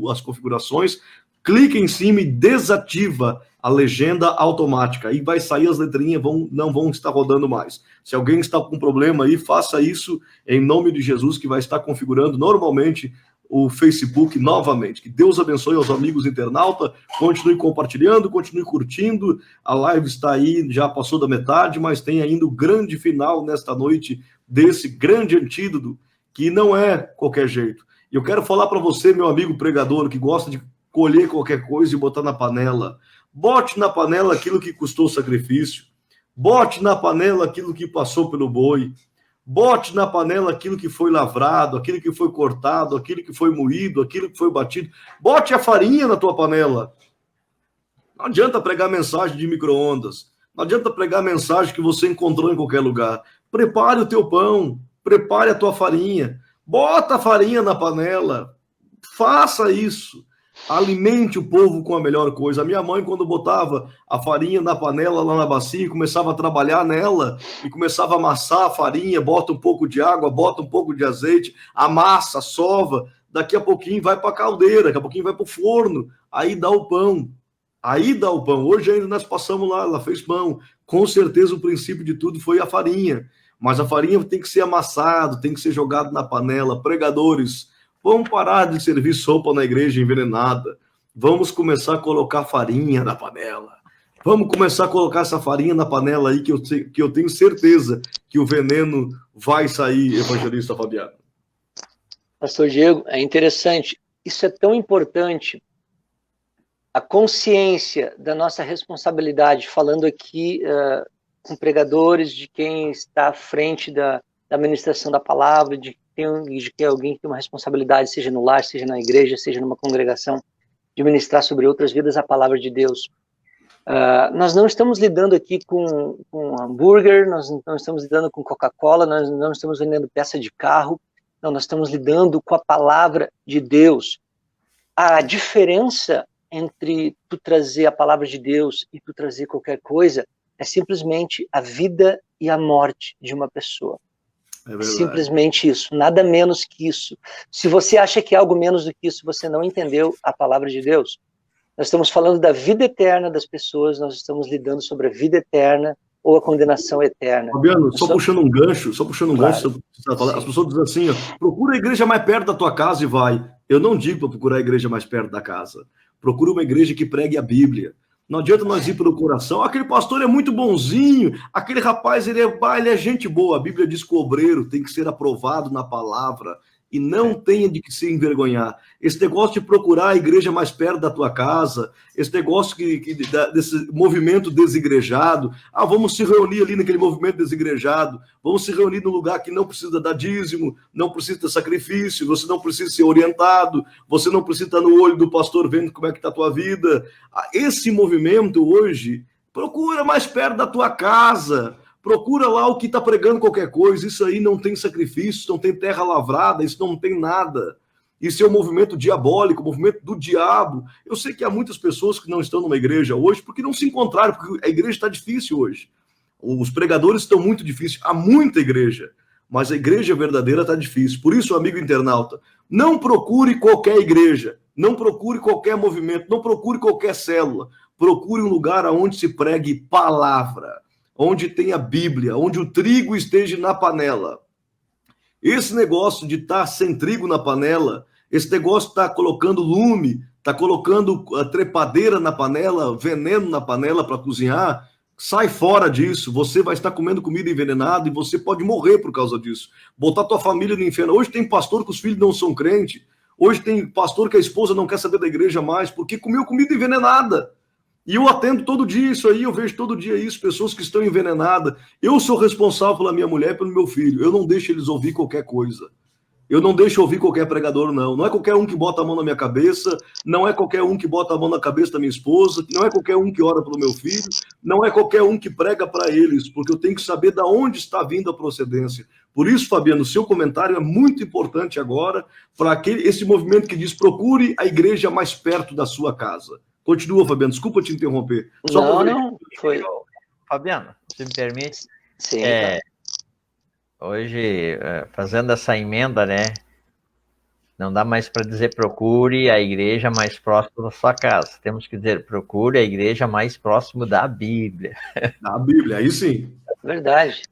as configurações, clica em cima e desativa a legenda automática. Aí vai sair as letrinhas, não vão estar rodando mais. Se alguém está com problema aí, faça isso em nome de Jesus, que vai estar configurando normalmente o Facebook novamente. Que Deus abençoe aos amigos internautas, continue compartilhando, continue curtindo, a live está aí, já passou da metade, mas tem ainda o grande final nesta noite desse grande antídoto, que não é qualquer jeito. E eu quero falar para você, meu amigo pregador, que gosta de colher qualquer coisa e botar na panela. Bote na panela aquilo que custou sacrifício, bote na panela aquilo que passou pelo boi, bote na panela aquilo que foi lavrado, aquilo que foi cortado, aquilo que foi moído, aquilo que foi batido. Bote a farinha na tua panela. Não adianta pregar mensagem de micro-ondas. Não adianta pregar mensagem que você encontrou em qualquer lugar. Prepare o teu pão, prepare a tua farinha. Bota a farinha na panela. Faça isso. Alimente o povo com a melhor coisa. A minha mãe, quando botava a farinha na panela, lá na bacia, começava a trabalhar nela e começava a amassar a farinha, bota um pouco de água, bota um pouco de azeite, amassa, sova, daqui a pouquinho vai para a caldeira, daqui a pouquinho vai para o forno, aí dá o pão. Aí dá o pão. Hoje ainda nós passamos lá, ela fez pão. Com certeza o princípio de tudo foi a farinha. Mas a farinha tem que ser amassado, tem que ser jogado na panela. Pregadores, vamos parar de servir sopa na igreja envenenada. Vamos começar a colocar farinha na panela. Vamos começar a colocar essa farinha na panela aí, que eu tenho certeza que o veneno vai sair, evangelista Fabiano. Pastor Diego, é interessante. Isso é tão importante. A consciência da nossa responsabilidade, falando aqui com pregadores, de quem está à frente da administração da palavra, de que alguém tem uma responsabilidade, seja no lar, seja na igreja, seja numa congregação, de ministrar sobre outras vidas a palavra de Deus. Nós não estamos lidando aqui com hambúrguer, nós não estamos lidando com Coca-Cola, nós não estamos vendendo peça de carro, não, nós estamos lidando com a palavra de Deus. A diferença entre tu trazer a palavra de Deus e tu trazer qualquer coisa é simplesmente a vida e a morte de uma pessoa. É simplesmente isso, nada menos que isso. Se você acha que é algo menos do que isso, você não entendeu a palavra de Deus. Nós estamos falando da vida eterna das pessoas, nós estamos lidando sobre a vida eterna ou a condenação eterna. Fabiano, puxando um gancho, gancho, as pessoas dizem assim, ó, procura a igreja mais perto da tua casa e vai. Eu não digo para procurar a igreja mais perto da casa. Procura uma igreja que pregue a Bíblia. Não adianta nós ir pelo coração. Aquele pastor é muito bonzinho, aquele rapaz ele é gente boa. A Bíblia diz que o obreiro tem que ser aprovado na palavra e não tenha de que se envergonhar. Esse negócio de procurar a igreja mais perto da tua casa, esse negócio desse movimento desigrejado, vamos se reunir ali naquele movimento desigrejado, vamos se reunir num lugar que não precisa dar dízimo, não precisa ter sacrifício, você não precisa ser orientado, você não precisa estar no olho do pastor vendo como é que está a tua vida. Esse movimento hoje, procura mais perto da tua casa, procura lá o que está pregando qualquer coisa. Isso aí não tem sacrifício, não tem terra lavrada, isso não tem nada. Isso é um movimento diabólico, um movimento do diabo. Eu sei que há muitas pessoas que não estão numa igreja hoje porque não se encontraram, porque a igreja está difícil hoje. Os pregadores estão muito difíceis. Há muita igreja, mas a igreja verdadeira está difícil. Por isso, amigo internauta, não procure qualquer igreja, não procure qualquer movimento, não procure qualquer célula. Procure um lugar onde se pregue palavra, onde tem a Bíblia, onde o trigo esteja na panela. Esse negócio de estar sem trigo na panela, esse negócio de estar colocando lume, está colocando a trepadeira na panela, veneno na panela para cozinhar, sai fora disso. Você vai estar comendo comida envenenada e você pode morrer por causa disso. Botar tua família no inferno. Hoje tem pastor que os filhos não são crentes. Hoje tem pastor que a esposa não quer saber da igreja mais porque comeu comida envenenada. E eu atendo todo dia isso aí, eu vejo todo dia isso, pessoas que estão envenenadas. Eu sou responsável pela minha mulher e pelo meu filho. Eu não deixo eles ouvir qualquer coisa. Eu não deixo ouvir qualquer pregador, não. Não é qualquer um que bota a mão na minha cabeça, não é qualquer um que bota a mão na cabeça da minha esposa, não é qualquer um que ora pelo meu filho, não é qualquer um que prega para eles, porque eu tenho que saber de onde está vindo a procedência. Por isso, Fabiano, seu comentário é muito importante agora para esse movimento que diz procure a igreja mais perto da sua casa. Continua, Fabiano, desculpa te interromper. Não, foi. Fabiano, se me permite. Sim, Hoje, fazendo essa emenda, né? Não dá mais para dizer procure a igreja mais próxima da sua casa. Temos que dizer procure a igreja mais próxima da Bíblia. Da Bíblia, aí sim. Verdade.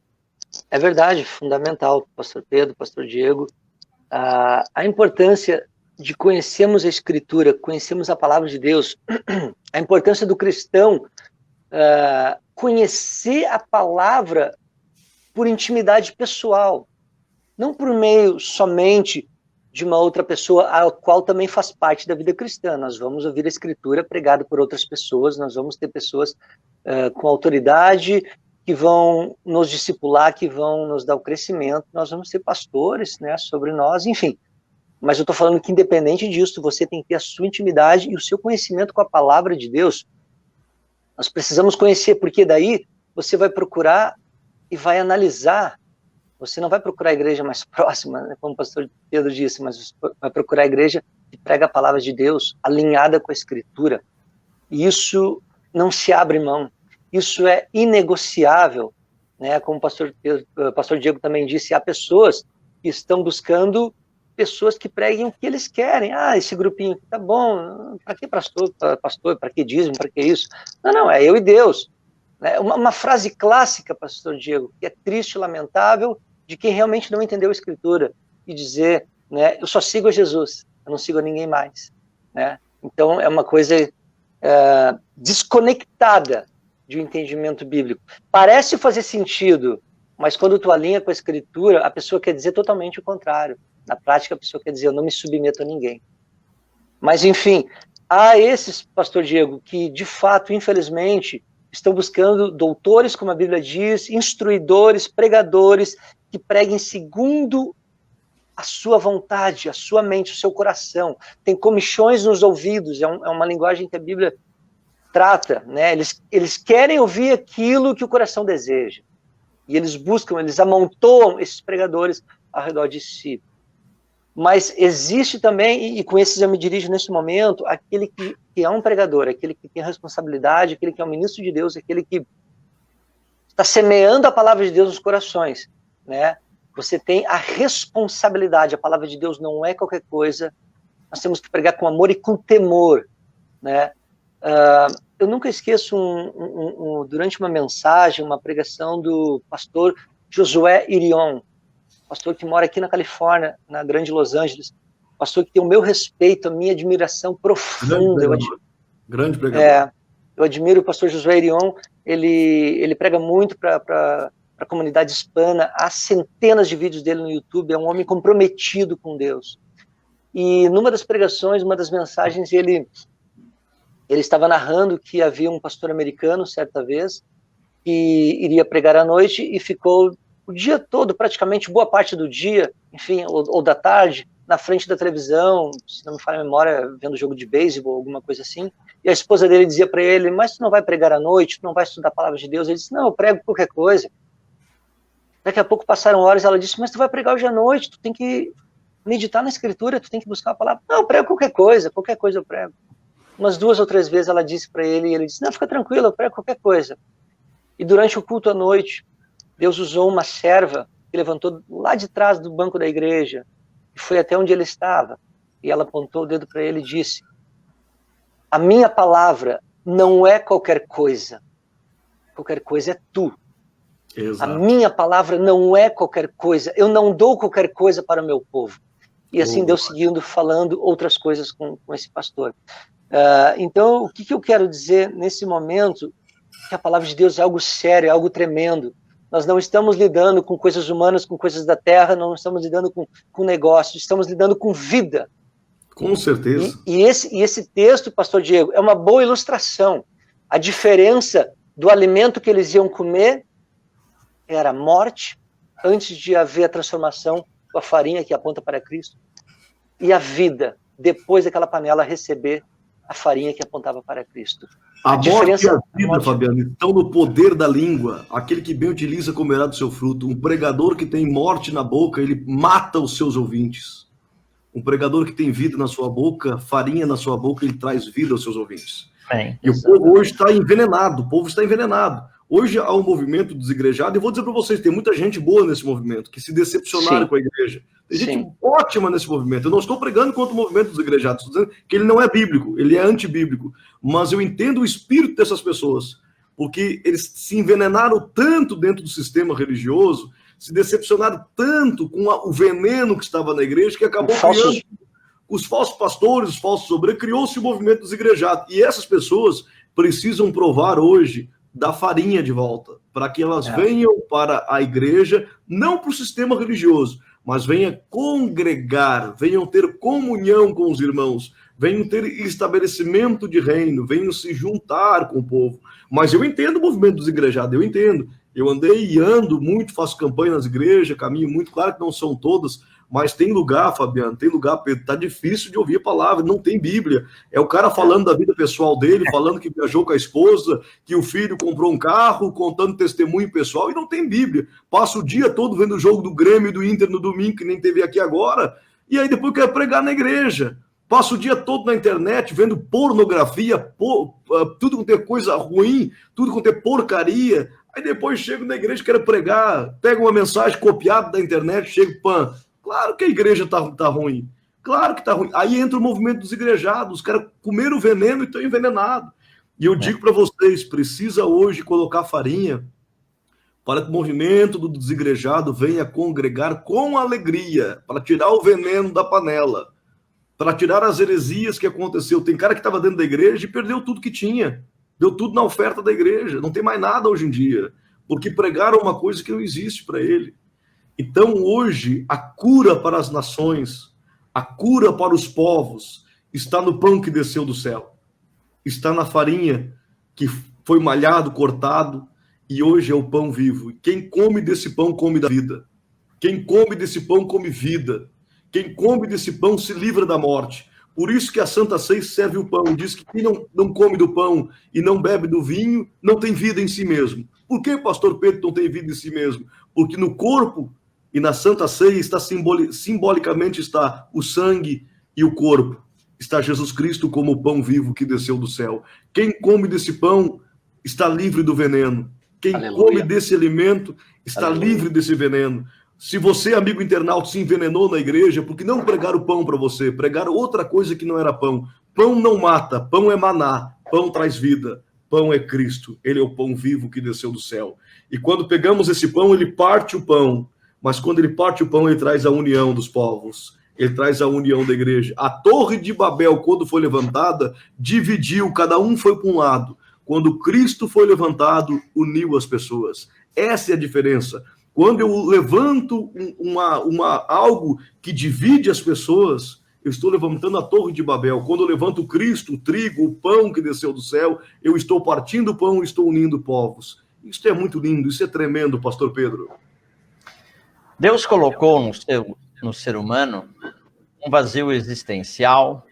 É verdade, fundamental, pastor Pedro, pastor Diego. A importância de conhecermos a Escritura, conhecermos a palavra de Deus, a importância do cristão conhecer a palavra por intimidade pessoal, não por meio somente de uma outra pessoa, a qual também faz parte da vida cristã. Nós vamos ouvir a Escritura pregada por outras pessoas, nós vamos ter pessoas com autoridade que vão nos discipular, que vão nos dar o crescimento, nós vamos ter pastores, né, sobre nós, enfim. Mas eu estou falando que, independente disso, você tem que ter a sua intimidade e o seu conhecimento com a palavra de Deus. Nós precisamos conhecer, porque daí você vai procurar e vai analisar. Você não vai procurar a igreja mais próxima, né, como o pastor Pedro disse, mas vai procurar a igreja que prega a palavra de Deus, alinhada com a Escritura. E isso não se abre mão. Isso é inegociável, né? Como o pastor Diego também disse, há pessoas que estão buscando pessoas que preguem o que eles querem. Esse grupinho tá bom, para que pastor, para que dízimo, para que isso? Não, é eu e Deus. Uma frase clássica, pastor Diego, que é triste e lamentável, de quem realmente não entendeu a Escritura, e dizer, né, eu só sigo a Jesus, eu não sigo a ninguém mais. Né? Então, é uma coisa desconectada de um entendimento bíblico. Parece fazer sentido, mas quando tu alinha com a Escritura, a pessoa quer dizer totalmente o contrário. Na prática, a pessoa quer dizer, eu não me submeto a ninguém. Mas, enfim, há esses, pastor Diego, que, de fato, infelizmente, estão buscando doutores, como a Bíblia diz, instruidores, pregadores, que preguem segundo a sua vontade, a sua mente, o seu coração. Tem comichões nos ouvidos, é uma linguagem que a Bíblia trata, né? Eles querem ouvir aquilo que o coração deseja. E eles buscam, eles amontoam esses pregadores ao redor de si. Mas existe também, e com esses eu me dirijo nesse momento, aquele que é um pregador, aquele que tem a responsabilidade, aquele que é um ministro de Deus, aquele que está semeando a palavra de Deus nos corações, né? Você tem a responsabilidade, a palavra de Deus não é qualquer coisa, nós temos que pregar com amor e com temor, né? Eu nunca esqueço durante uma mensagem, uma pregação do pastor Josué Irion, pastor que mora aqui na Califórnia, na grande Los Angeles, pastor que tem o meu respeito, a minha admiração profunda. Grande pregador. Eu admiro o pastor Josué Irion, ele prega muito para a comunidade hispana, há centenas de vídeos dele no YouTube, é um homem comprometido com Deus. E numa das pregações, uma das mensagens, ele estava narrando que havia um pastor americano, certa vez, que iria pregar à noite e ficou o dia todo, praticamente boa parte do dia, enfim, ou da tarde, na frente da televisão, se não me falha a memória, vendo jogo de beisebol, alguma coisa assim, e a esposa dele dizia para ele, mas tu não vai pregar à noite, tu não vai estudar a palavra de Deus? Ele disse, não, eu prego qualquer coisa. Daqui a pouco passaram horas, ela disse, mas tu vai pregar hoje à noite, tu tem que meditar na Escritura, tu tem que buscar a palavra. Não, eu prego qualquer coisa eu prego. Umas 2 ou 3 vezes ela disse para ele, e ele disse, não, fica tranquilo, eu prego qualquer coisa. E durante o culto à noite, Deus usou uma serva que levantou lá de trás do banco da igreja e foi até onde ele estava. E ela apontou o dedo para ele e disse, a minha palavra não é qualquer coisa é tu. Exato. A minha palavra não é qualquer coisa, eu não dou qualquer coisa para o meu povo. E assim Deus seguindo falando outras coisas com esse pastor. Então, o que eu quero dizer nesse momento, que a palavra de Deus é algo sério, é algo tremendo. Nós não estamos lidando com coisas humanas, com coisas da terra, não estamos lidando com negócios, estamos lidando com vida. Com certeza. E esse texto, pastor Diego, é uma boa ilustração A diferença do alimento que eles iam comer era a morte, antes de haver a transformação com a farinha que aponta para Cristo, e a vida, depois daquela panela receber a farinha que apontava para Cristo. A morte e a vida, Fabiano, estão no poder da língua. Aquele que bem utiliza comerá do seu fruto. Um pregador que tem morte na boca, ele mata os seus ouvintes. Um pregador que tem vida na sua boca, farinha na sua boca, ele traz vida aos seus ouvintes. Bem, e o povo hoje está envenenado, o povo está envenenado. Hoje há um movimento desigrejado, e vou dizer para vocês, tem muita gente boa nesse movimento, que se decepcionaram com a igreja. Tem gente ótima nesse movimento. Eu não estou pregando contra o movimento desigrejado, estou dizendo que ele não é bíblico, ele é antibíblico. Mas eu entendo o espírito dessas pessoas, porque eles se envenenaram tanto dentro do sistema religioso, se decepcionaram tanto com o veneno que estava na igreja, que acabou criando os falsos pastores, os falsos obreiros, criou-se o movimento desigrejado. E essas pessoas precisam provar hoje da farinha de volta, para que elas venham para a igreja, não para o sistema religioso, mas venham congregar, venham ter comunhão com os irmãos, venham ter estabelecimento de reino, venham se juntar com o povo. Mas eu entendo o movimento desigrejado, eu entendo. Eu andei e ando muito, faço campanha nas igrejas, caminho muito, claro que não são todas, mas tem lugar, Fabiano, tem lugar, Pedro, tá difícil de ouvir a palavra, não tem Bíblia. É o cara falando da vida pessoal dele, falando que viajou com a esposa, que o filho comprou um carro, contando testemunho pessoal, e não tem Bíblia. Passa o dia todo vendo o jogo do Grêmio e do Inter no domingo, que nem teve aqui agora, e aí depois quer pregar na igreja. Passa o dia todo na internet vendo pornografia, tudo com ter coisa ruim, tudo com ter porcaria. Aí depois chega na igreja, quer pregar, pega uma mensagem copiada da internet, chega, pã. Claro que a igreja tá ruim. Claro que tá ruim. Aí entra o movimento dos igrejados. Os caras comeram o veneno e estão envenenados. E eu digo para vocês, precisa hoje colocar farinha para que o movimento do desigrejado venha congregar com alegria, para tirar o veneno da panela, para tirar as heresias que aconteceu. Tem cara que estava dentro da igreja e perdeu tudo que tinha. Deu tudo na oferta da igreja. Não tem mais nada hoje em dia, porque pregaram uma coisa que não existe para ele. Então, hoje, a cura para as nações, a cura para os povos, está no pão que desceu do céu. Está na farinha que foi malhado, cortado, e hoje é o pão vivo. Quem come desse pão, come da vida. Quem come desse pão, come vida. Quem come desse pão, se livra da morte. Por isso que a Santa Ceia serve o pão. Diz que quem não come do pão e não bebe do vinho, não tem vida em si mesmo. Por que, pastor Pedro, não tem vida em si mesmo? Porque no corpo e na Santa Ceia está simbolicamente está o sangue e o corpo. Está Jesus Cristo como o pão vivo que desceu do céu. Quem come desse pão está livre do veneno. Quem come desse alimento está livre desse veneno. Se você, amigo internauta, se envenenou na igreja, porque não pregaram pão para você, pregaram outra coisa que não era pão. Pão não mata, pão é maná, pão traz vida, pão é Cristo. Ele é o pão vivo que desceu do céu. E quando pegamos esse pão, ele parte o pão. Mas quando ele parte o pão, ele traz a união dos povos. Ele traz a união da igreja. A Torre de Babel, quando foi levantada, dividiu, cada um foi para um lado. Quando Cristo foi levantado, uniu as pessoas. Essa é a diferença. Quando eu levanto algo que divide as pessoas, eu estou levantando a Torre de Babel. Quando eu levanto Cristo, o trigo, o pão que desceu do céu, eu estou partindo o pão e estou unindo povos. Isso é muito lindo, isso é tremendo, pastor Pedro. Deus colocou no ser humano um vazio existencial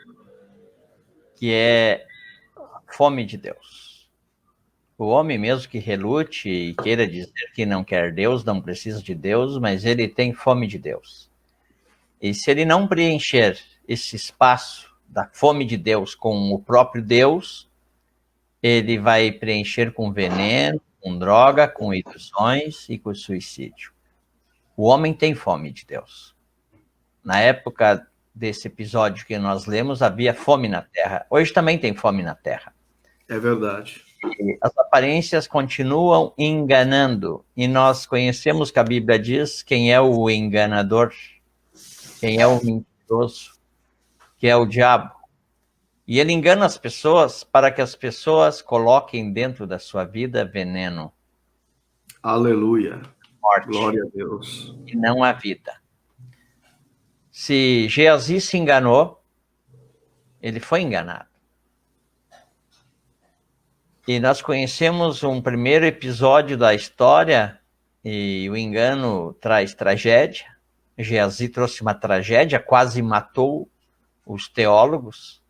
que é a fome de Deus. O homem mesmo que relute e queira dizer que não quer Deus, não precisa de Deus, mas ele tem fome de Deus. E se ele não preencher esse espaço da fome de Deus com o próprio Deus, ele vai preencher com veneno, com droga, com ilusões e com suicídio. O homem tem fome de Deus. Na época desse episódio que nós lemos, havia fome na terra. Hoje também tem fome na terra. É verdade. E as aparências continuam enganando. E nós conhecemos que a Bíblia diz quem é o enganador, quem é o mentiroso, que é o diabo. E ele engana as pessoas para que as pessoas coloquem dentro da sua vida veneno. Aleluia. Morte. Glória a Deus. E não a vida. Se Geazi se enganou, ele foi enganado. E nós conhecemos um primeiro episódio da história, e o engano traz tragédia. Geazi trouxe uma tragédia, quase matou os teólogos,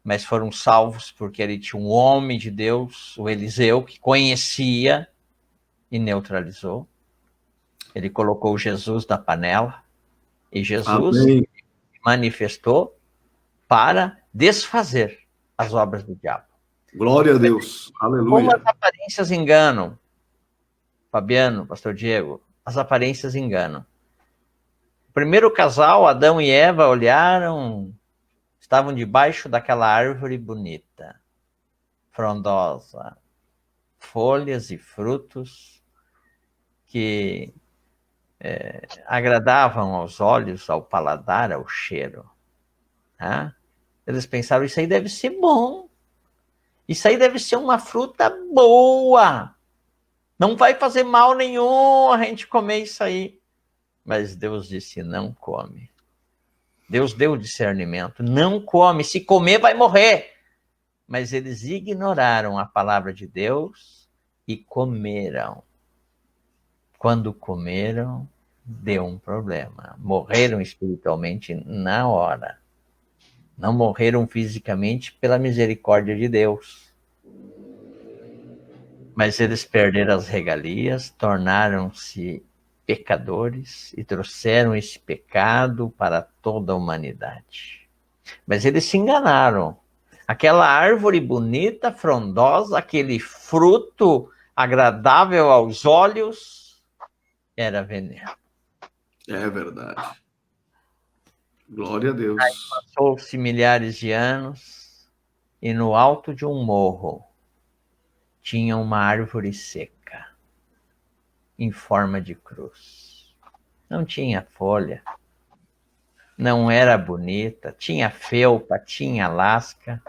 mas foram salvos porque ele tinha um homem de Deus, o Eliseu, que conhecia e neutralizou. Ele colocou Jesus na panela e Jesus Amém. manifestou para desfazer as obras do diabo. Glória a Deus. Como Aleluia. as aparências enganam, Fabiano, pastor Diego, as aparências enganam. O primeiro casal, Adão e Eva, olharam, estavam debaixo daquela árvore bonita, frondosa, folhas e frutos que agradavam aos olhos, ao paladar, ao cheiro. Tá? Eles pensaram, isso aí deve ser bom. Isso aí deve ser uma fruta boa. Não vai fazer mal nenhum a gente comer isso aí. Mas Deus disse, não come. Deus deu discernimento, não come. Se comer, vai morrer. Mas eles ignoraram a palavra de Deus e comeram. Quando comeram, deu um problema. Morreram espiritualmente na hora. Não morreram fisicamente pela misericórdia de Deus. Mas eles perderam as regalias, tornaram-se pecadores e trouxeram esse pecado para toda a humanidade. Mas eles se enganaram. Aquela árvore bonita, frondosa, aquele fruto agradável aos olhos, era veneno. É verdade. Glória a Deus. Passou-se milhares de anos e no alto de um morro tinha uma árvore seca em forma de cruz. Não tinha folha, não era bonita, tinha felpa, tinha lasca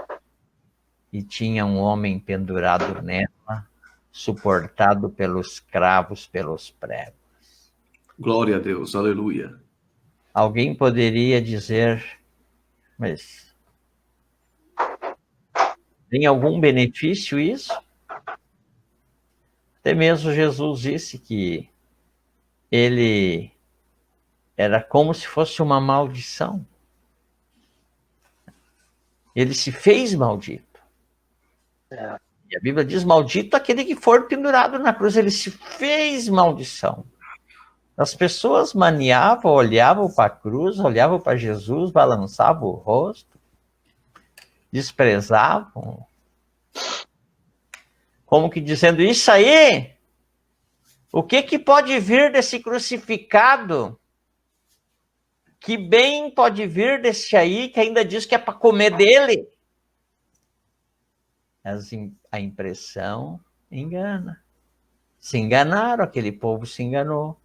e tinha um homem pendurado nela, suportado pelos cravos, pelos pregos. Glória a Deus. Aleluia. Alguém poderia dizer, mas tem algum benefício isso? Até mesmo Jesus disse que ele era como se fosse uma maldição. Ele se fez maldito. E a Bíblia diz, maldito aquele que for pendurado na cruz. Ele se fez maldição. As pessoas maniavam, olhavam para a cruz, olhavam para Jesus, balançavam o rosto, desprezavam. Como que dizendo, isso aí, o que pode vir desse crucificado? Que bem pode vir desse aí que ainda diz que é para comer dele? A impressão engana. Se enganaram, aquele povo se enganou.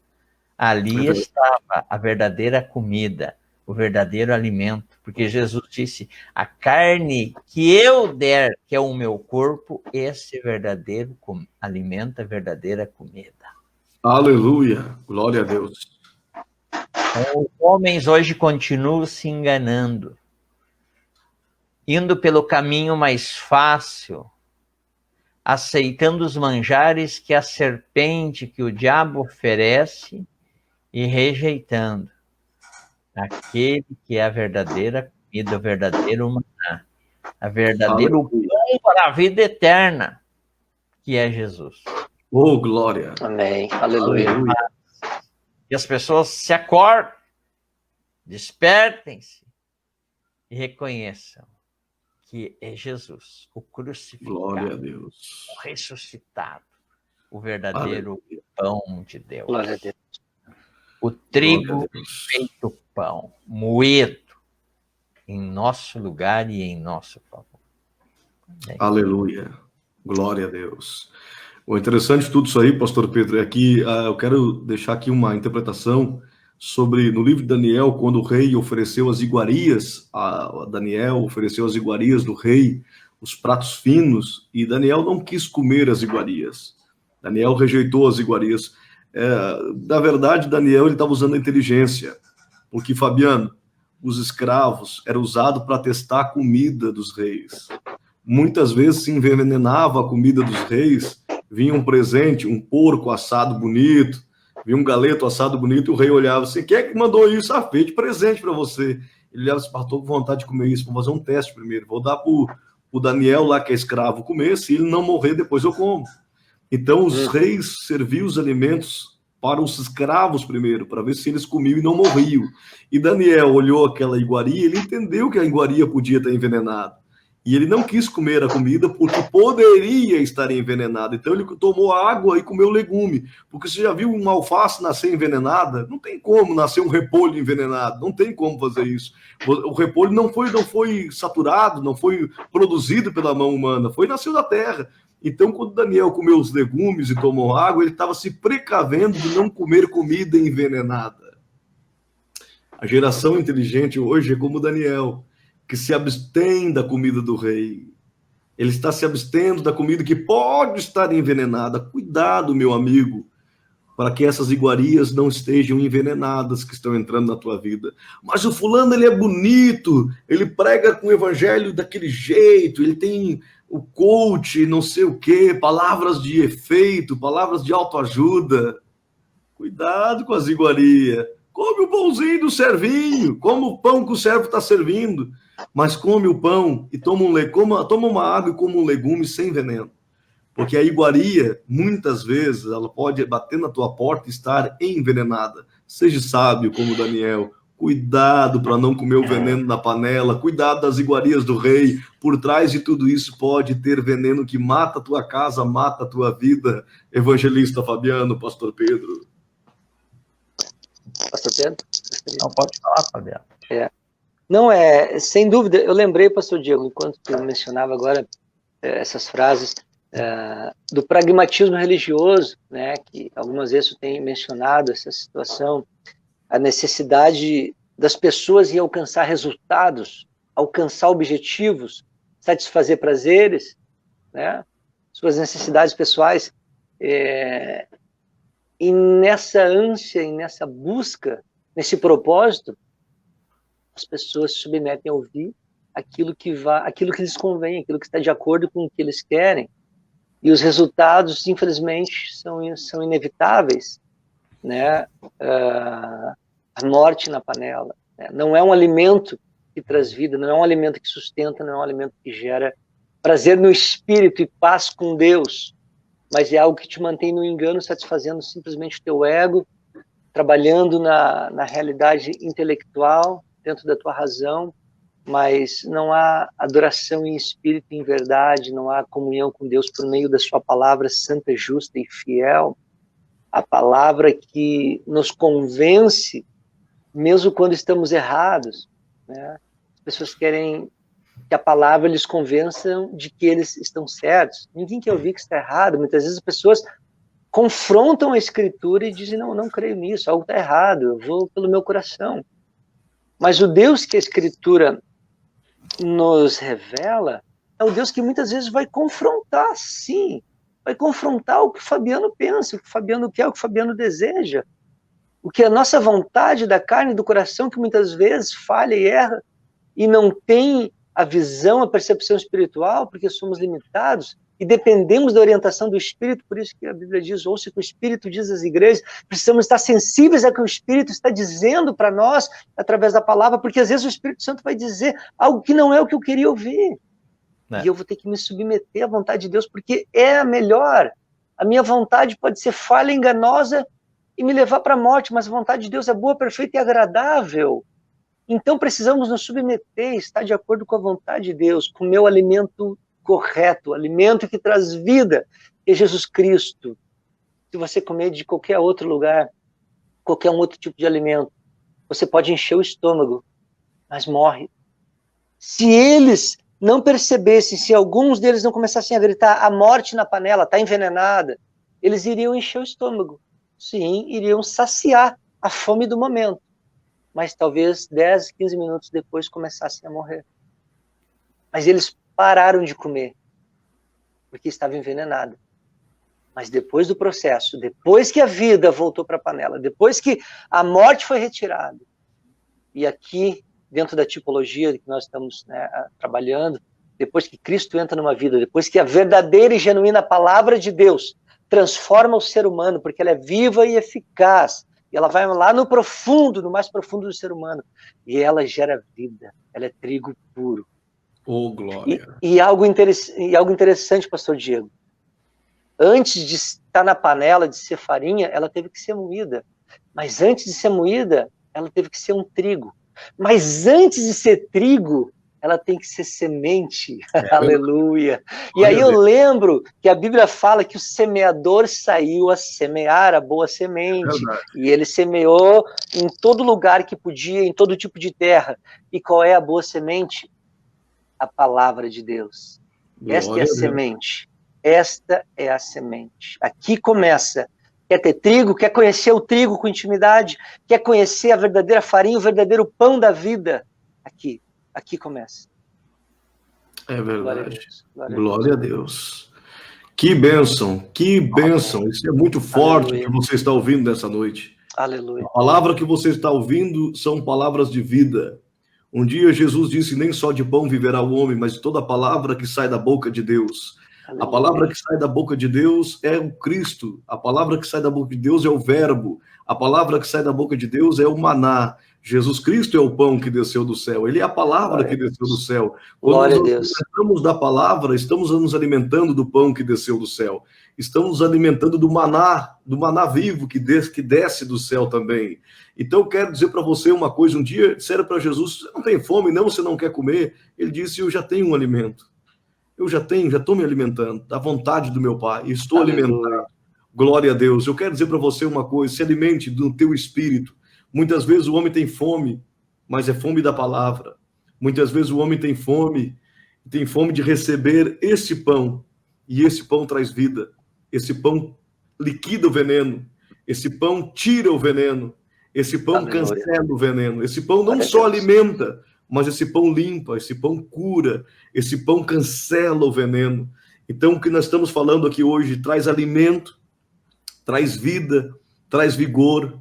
Ali estava a verdadeira comida, o verdadeiro alimento, porque Jesus disse, a carne que eu der, que é o meu corpo, esse verdadeiro alimento, a verdadeira comida. Aleluia, glória a Deus. Então, os homens hoje continuam se enganando, indo pelo caminho mais fácil, aceitando os manjares que a serpente, que o diabo oferece, e rejeitando aquele que é a verdadeira comida, o verdadeiro maná, a verdadeiro pão para a vida eterna, que é Jesus. Oh, glória. Amém. Aleluia. E as pessoas se acordem, despertem-se e reconheçam que é Jesus, o crucificado, Glória a Deus. o ressuscitado, o verdadeiro pão de Deus. Glória a Deus. O trigo feito pão, moído em nosso lugar e em nosso favor. Aleluia. Glória a Deus. O interessante de tudo isso aí, pastor Pedro, é que eu quero deixar aqui uma interpretação sobre, no livro de Daniel, quando o rei ofereceu as iguarias, a Daniel ofereceu as iguarias do rei, os pratos finos, e Daniel não quis comer as iguarias. Daniel rejeitou as iguarias. Na verdade, Daniel estava usando a inteligência, porque, Fabiano, os escravos eram usados para testar a comida dos reis. muitas vezes se envenenava a comida dos reis, vinha um presente, um porco assado bonito, vinha um galeto assado bonito, e o rei olhava assim, quem é que mandou isso? Ah, fez de presente para você. Ele olhava assim, estou com vontade de comer isso, vou fazer um teste primeiro, vou dar para o Daniel lá, que é escravo, comer, se ele não morrer, depois eu como. Então os reis serviam os alimentos para os escravos primeiro, para ver se eles comiam e não morriam. E Daniel olhou aquela iguaria, ele entendeu que a iguaria podia estar envenenada. E ele não quis comer a comida porque poderia estar envenenada. Então ele tomou água e comeu legume. Porque você já viu uma alface nascer envenenada? Não tem como nascer um repolho envenenado. Não tem como fazer isso. O repolho não foi saturado, não foi produzido pela mão humana. Nasceu da terra. Então, quando Daniel comeu os legumes e tomou água, ele estava se precavendo de não comer comida envenenada. A geração inteligente hoje é como Daniel, que se abstém da comida do rei. Ele está se abstendo da comida que pode estar envenenada. Cuidado, meu amigo, para que essas iguarias não estejam envenenadas que estão entrando na tua vida. Mas o fulano, ele é bonito, ele prega com o evangelho daquele jeito, ele tem o coach, não sei o quê, palavras de efeito, palavras de autoajuda. Cuidado com as iguarias. Come o pãozinho do servinho, come o pão que o servo está servindo, mas come o pão e toma uma água e come um legume sem veneno. Porque a iguaria, muitas vezes, ela pode bater na tua porta e estar envenenada. Seja sábio como Daniel. Cuidado para não comer o veneno na panela. Cuidado das iguarias do rei. Por trás de tudo isso pode ter veneno que mata a tua casa, mata a tua vida. Evangelista Fabiano, Pastor Pedro. Pastor Pedro? Não, pode falar, Fabiano. Não, sem dúvida, eu lembrei, Pastor Diego, enquanto eu mencionava agora essas frases, do pragmatismo religioso, né, que algumas vezes eu tenho mencionado essa situação, a necessidade das pessoas em alcançar resultados, alcançar objetivos, satisfazer prazeres, né, suas necessidades pessoais, e nessa ânsia, e nessa busca, nesse propósito, as pessoas se submetem a ouvir aquilo que lhes convém, aquilo que está de acordo com o que eles querem. E os resultados, infelizmente, são inevitáveis, né? A morte na panela, né? Não é um alimento que traz vida, não é um alimento que sustenta, não é um alimento que gera prazer no espírito e paz com Deus, mas é algo que te mantém no engano, satisfazendo simplesmente o teu ego, trabalhando na realidade intelectual, dentro da tua razão, mas não há adoração em espírito e em verdade, não há comunhão com Deus por meio da sua palavra santa, justa e fiel, a palavra que nos convence, mesmo quando estamos errados, né? As pessoas querem que a palavra lhes convença de que eles estão certos. Ninguém quer ouvir que está errado. Muitas vezes as pessoas confrontam a Escritura e dizem, não creio nisso, algo está errado, eu vou pelo meu coração. Mas o Deus que a Escritura nos revela é o Deus que muitas vezes vai confrontar, sim, vai confrontar o que o Fabiano pensa, o que o Fabiano quer, o que o Fabiano deseja, o que a nossa vontade da carne e do coração, que muitas vezes falha e erra, e não tem a visão, a percepção espiritual, porque somos limitados, e dependemos da orientação do Espírito, por isso que a Bíblia diz, ouça o que o Espírito diz às igrejas, precisamos estar sensíveis ao que o Espírito está dizendo para nós, através da palavra, porque às vezes o Espírito Santo vai dizer algo que não é o que eu queria ouvir, e eu vou ter que me submeter à vontade de Deus, porque é a melhor. A minha vontade pode ser falha, enganosa, e me levar para a morte, mas a vontade de Deus é boa, perfeita e agradável. Então precisamos nos submeter, estar de acordo com a vontade de Deus, comer o alimento correto, o alimento que traz vida, que é Jesus Cristo. Se você comer de qualquer outro lugar, qualquer um outro tipo de alimento, você pode encher o estômago, mas morre. Se eles não percebessem, se alguns deles não começassem a gritar, a morte na panela, está envenenada, eles iriam encher o estômago. Sim, iriam saciar a fome do momento. Mas talvez 10, 15 minutos depois começassem a morrer. Mas eles pararam de comer, porque estava envenenada. Mas depois do processo, depois que a vida voltou para a panela, depois que a morte foi retirada, e aqui, dentro da tipologia que nós estamos, né, trabalhando, depois que Cristo entra numa vida, depois que a verdadeira e genuína palavra de Deus transforma o ser humano, porque ela é viva e eficaz, e ela vai lá no profundo, no mais profundo do ser humano, e ela gera vida, ela é trigo puro. Oh, glória. E algo interessante, pastor Diego, antes de estar na panela, de ser farinha, ela teve que ser moída, mas antes de ser moída, ela teve que ser um trigo, mas antes de ser trigo, ela tem que ser semente, aleluia. E aí eu lembro que a Bíblia fala que o semeador saiu a semear a boa semente, e ele semeou em todo lugar que podia, em todo tipo de terra. E qual é a boa semente? A palavra de Deus. Esta é a semente. Esta é a semente. Aqui começa. Quer ter trigo? Quer conhecer o trigo com intimidade? Quer conhecer a verdadeira farinha, o verdadeiro pão da vida? Aqui começa. É verdade. Glória a Deus. Que bênção, que bênção. Isso é muito forte que você está ouvindo nessa noite. Aleluia. A palavra que você está ouvindo são palavras de vida. Um dia Jesus disse, nem só de pão viverá o homem, mas de toda a palavra que sai da boca de Deus. Aleluia. A palavra que sai da boca de Deus é o Cristo. A palavra que sai da boca de Deus é o Verbo. A palavra que sai da boca de Deus é o maná. Jesus Cristo é o pão que desceu do céu. Ele é a palavra que desceu do céu. Quando nós nos alimentamos da palavra, estamos nos alimentando do pão que desceu do céu. Estamos nos alimentando do maná vivo que desce do céu também. Então, eu quero dizer para você uma coisa. Um dia disseram para Jesus, você não tem fome, não, você não quer comer? Ele disse, eu já tenho um alimento. Eu já estou me alimentando da vontade do meu Pai. Estou alimentado. Glória a Deus. Eu quero dizer para você uma coisa, se alimente do teu espírito. Muitas vezes o homem tem fome, mas é fome da palavra. Muitas vezes o homem tem fome de receber esse pão, e esse pão traz vida. Esse pão liquida o veneno, esse pão tira o veneno, esse pão cancela o veneno. Esse pão não só alimenta, mas esse pão limpa, esse pão cura, esse pão cancela o veneno. Então, o que nós estamos falando aqui hoje traz alimento, traz vida, traz vigor,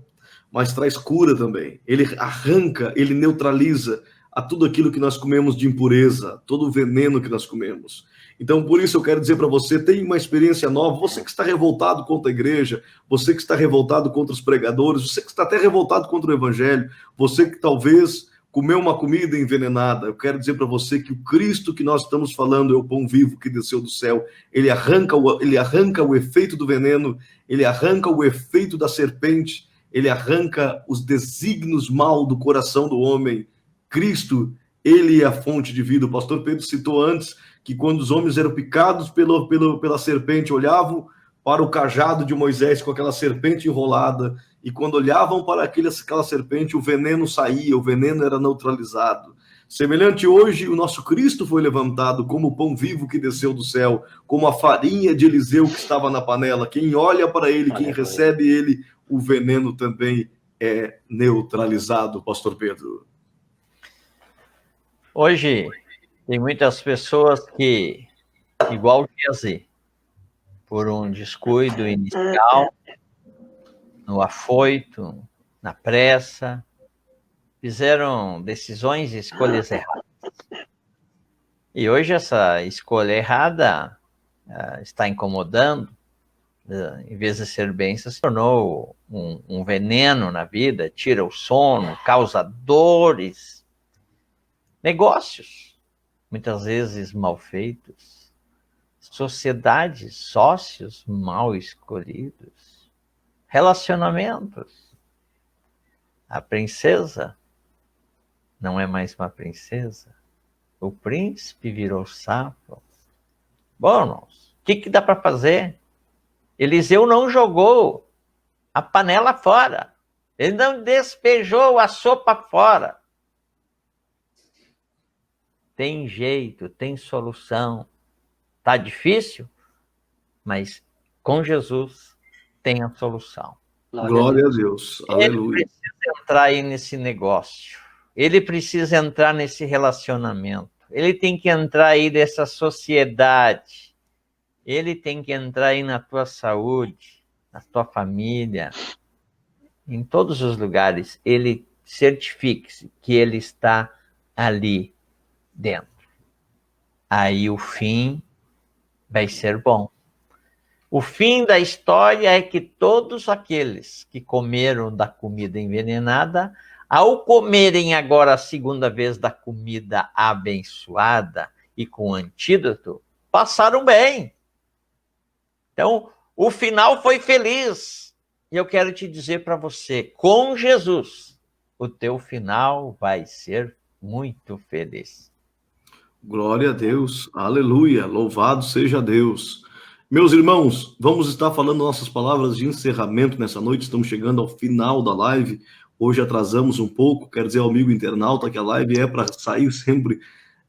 mas traz cura também. Ele arranca, ele neutraliza a tudo aquilo que nós comemos de impureza, todo o veneno que nós comemos. Então, por isso eu quero dizer para você, tem uma experiência nova, você que está revoltado contra a igreja, você que está revoltado contra os pregadores, você que está até revoltado contra o evangelho, você que talvez comeu uma comida envenenada, eu quero dizer para você que o Cristo que nós estamos falando é o pão vivo que desceu do céu. Ele arranca o efeito do veneno, ele arranca o efeito da serpente, ele arranca os desígnios mal do coração do homem. Cristo, ele é a fonte de vida. O pastor Pedro citou antes que quando os homens eram picados pela serpente, olhavam para o cajado de Moisés com aquela serpente enrolada, e quando olhavam para aquela serpente, o veneno saía, o veneno era neutralizado. Semelhante hoje, o nosso Cristo foi levantado como o pão vivo que desceu do céu, como a farinha de Eliseu que estava na panela. Quem olha para ele, quem recebe ele, o veneno também é neutralizado, pastor Pedro. Hoje, tem muitas pessoas que, igual Geazi, por um descuido inicial, no afoito, na pressa, fizeram decisões e escolhas erradas. E hoje essa escolha errada está incomodando, em vez de ser bênção, se tornou um veneno na vida, tira o sono, causa dores, negócios, muitas vezes mal feitos, sociedades, sócios mal escolhidos, relacionamentos. A princesa não é mais uma princesa, o príncipe virou sapo. Bom, irmãos, o que dá para fazer? Eliseu não jogou a panela fora, ele não despejou a sopa fora. Tem jeito, tem solução. Tá difícil, mas com Jesus tem a solução. Glória a Deus. Aleluia. Ele precisa entrar aí nesse negócio. Ele precisa entrar nesse relacionamento. Ele tem que entrar aí nessa sociedade. Ele tem que entrar aí na tua saúde, na tua família, em todos os lugares. Ele certifique-se que ele está ali dentro. aí o fim vai ser bom. O fim da história é que todos aqueles que comeram da comida envenenada, ao comerem agora a segunda vez da comida abençoada e com antídoto, passaram bem. Então, o final foi feliz. E eu quero te dizer para você, com Jesus, o teu final vai ser muito feliz. Glória a Deus, aleluia, louvado seja Deus. Meus irmãos, vamos estar falando nossas palavras de encerramento nessa noite, estamos chegando ao final da live, hoje atrasamos um pouco, quero dizer ao amigo internauta que a live é para sair sempre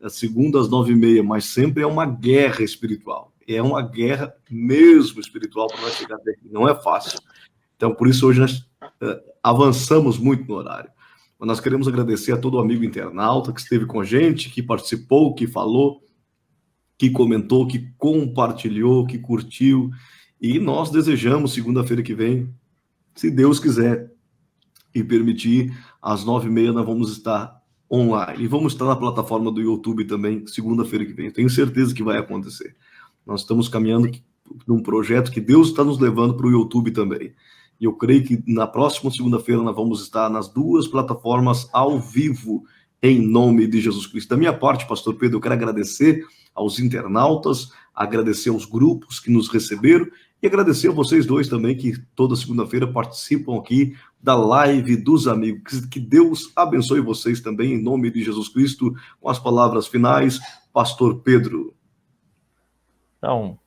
às segundas às 9h30, mas sempre é uma guerra espiritual, é uma guerra mesmo espiritual para nós chegar até aqui, não é fácil. Então, por isso hoje nós avançamos muito no horário. Mas nós queremos agradecer a todo o amigo internauta que esteve com a gente, que participou, que falou, que comentou, que compartilhou, que curtiu. E nós desejamos, segunda-feira que vem, se Deus quiser e permitir, às 9h30 nós vamos estar online. E vamos estar na plataforma do YouTube também, segunda-feira que vem. Eu tenho certeza que vai acontecer. Nós estamos caminhando num projeto que Deus está nos levando para o YouTube também. E eu creio que na próxima segunda-feira nós vamos estar nas duas plataformas ao vivo, em nome de Jesus Cristo. Da minha parte, pastor Pedro, eu quero agradecer aos internautas, agradecer aos grupos que nos receberam e agradecer a vocês dois também que toda segunda-feira participam aqui da live dos amigos. Que Deus abençoe vocês também, em nome de Jesus Cristo, com as palavras finais, pastor Pedro. Então,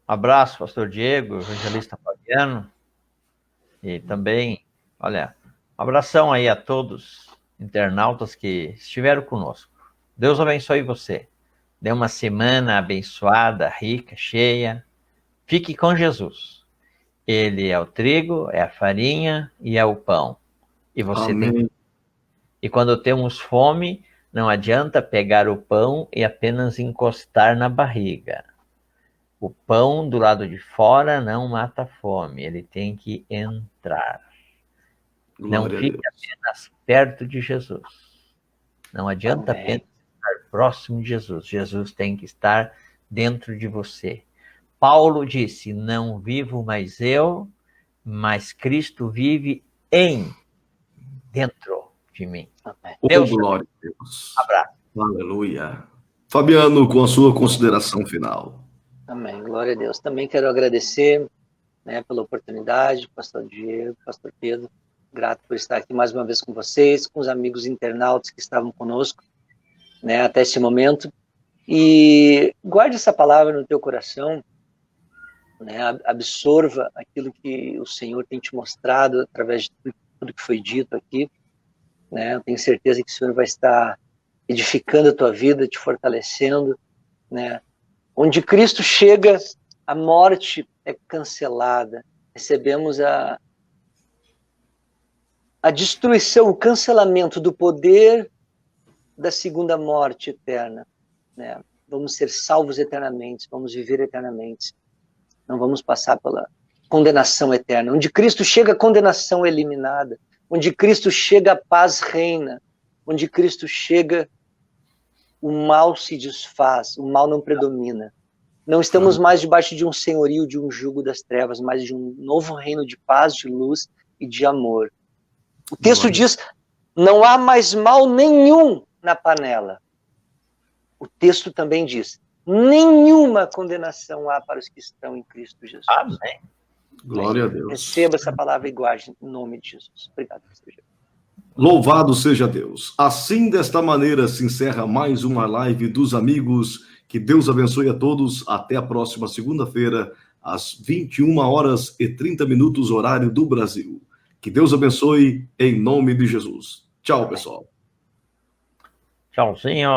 abraço, pastor Diego, evangelista Fabiano. E também, olha, um abração aí a todos internautas que estiveram conosco. Deus abençoe você. Dê uma semana abençoada, rica, cheia. Fique com Jesus. Ele é o trigo, é a farinha e é o pão. E você Amém. E quando temos fome, não adianta pegar o pão e apenas encostar na barriga. O pão do lado de fora não mata a fome, ele tem que entrar. Não fique apenas perto de Jesus. Não adianta apenas estar próximo de Jesus. Jesus tem que estar dentro de você. Paulo disse, não vivo mais eu, mas Cristo vive dentro de mim. Deus, glória a Deus. Abraço. Aleluia. Fabiano, com a sua consideração final. Amém, glória a Deus. Também quero agradecer, né, pela oportunidade, pastor Diego, pastor Pedro, grato por estar aqui mais uma vez com vocês, com os amigos internautas que estavam conosco, né, até esse momento, e guarde essa palavra no teu coração, né, absorva aquilo que o Senhor tem te mostrado através de tudo que foi dito aqui, né, eu tenho certeza que o Senhor vai estar edificando a tua vida, te fortalecendo, né. Onde Cristo chega, a morte é cancelada. Recebemos a destruição, o cancelamento do poder da segunda morte eterna. Né? Vamos ser salvos eternamente, vamos viver eternamente. Não vamos passar pela condenação eterna. Onde Cristo chega, a condenação é eliminada. Onde Cristo chega, a paz reina. Onde Cristo chega, o mal se desfaz, o mal não predomina. Não estamos mais debaixo de um senhorio, de um jugo das trevas, mas de um novo reino de paz, de luz e de amor. O texto diz, não há mais mal nenhum na panela. O texto também diz, nenhuma condenação há para os que estão em Cristo Jesus. Amém. Glória a Deus. Receba essa palavra e guarde em nome de Jesus. Obrigado, pastor Diego. Louvado seja Deus. Assim, desta maneira, se encerra mais uma live dos amigos. Que Deus abençoe a todos. Até a próxima segunda-feira, às 21h30, horário do Brasil. Que Deus abençoe em nome de Jesus. Tchau, pessoal. Tchauzinho.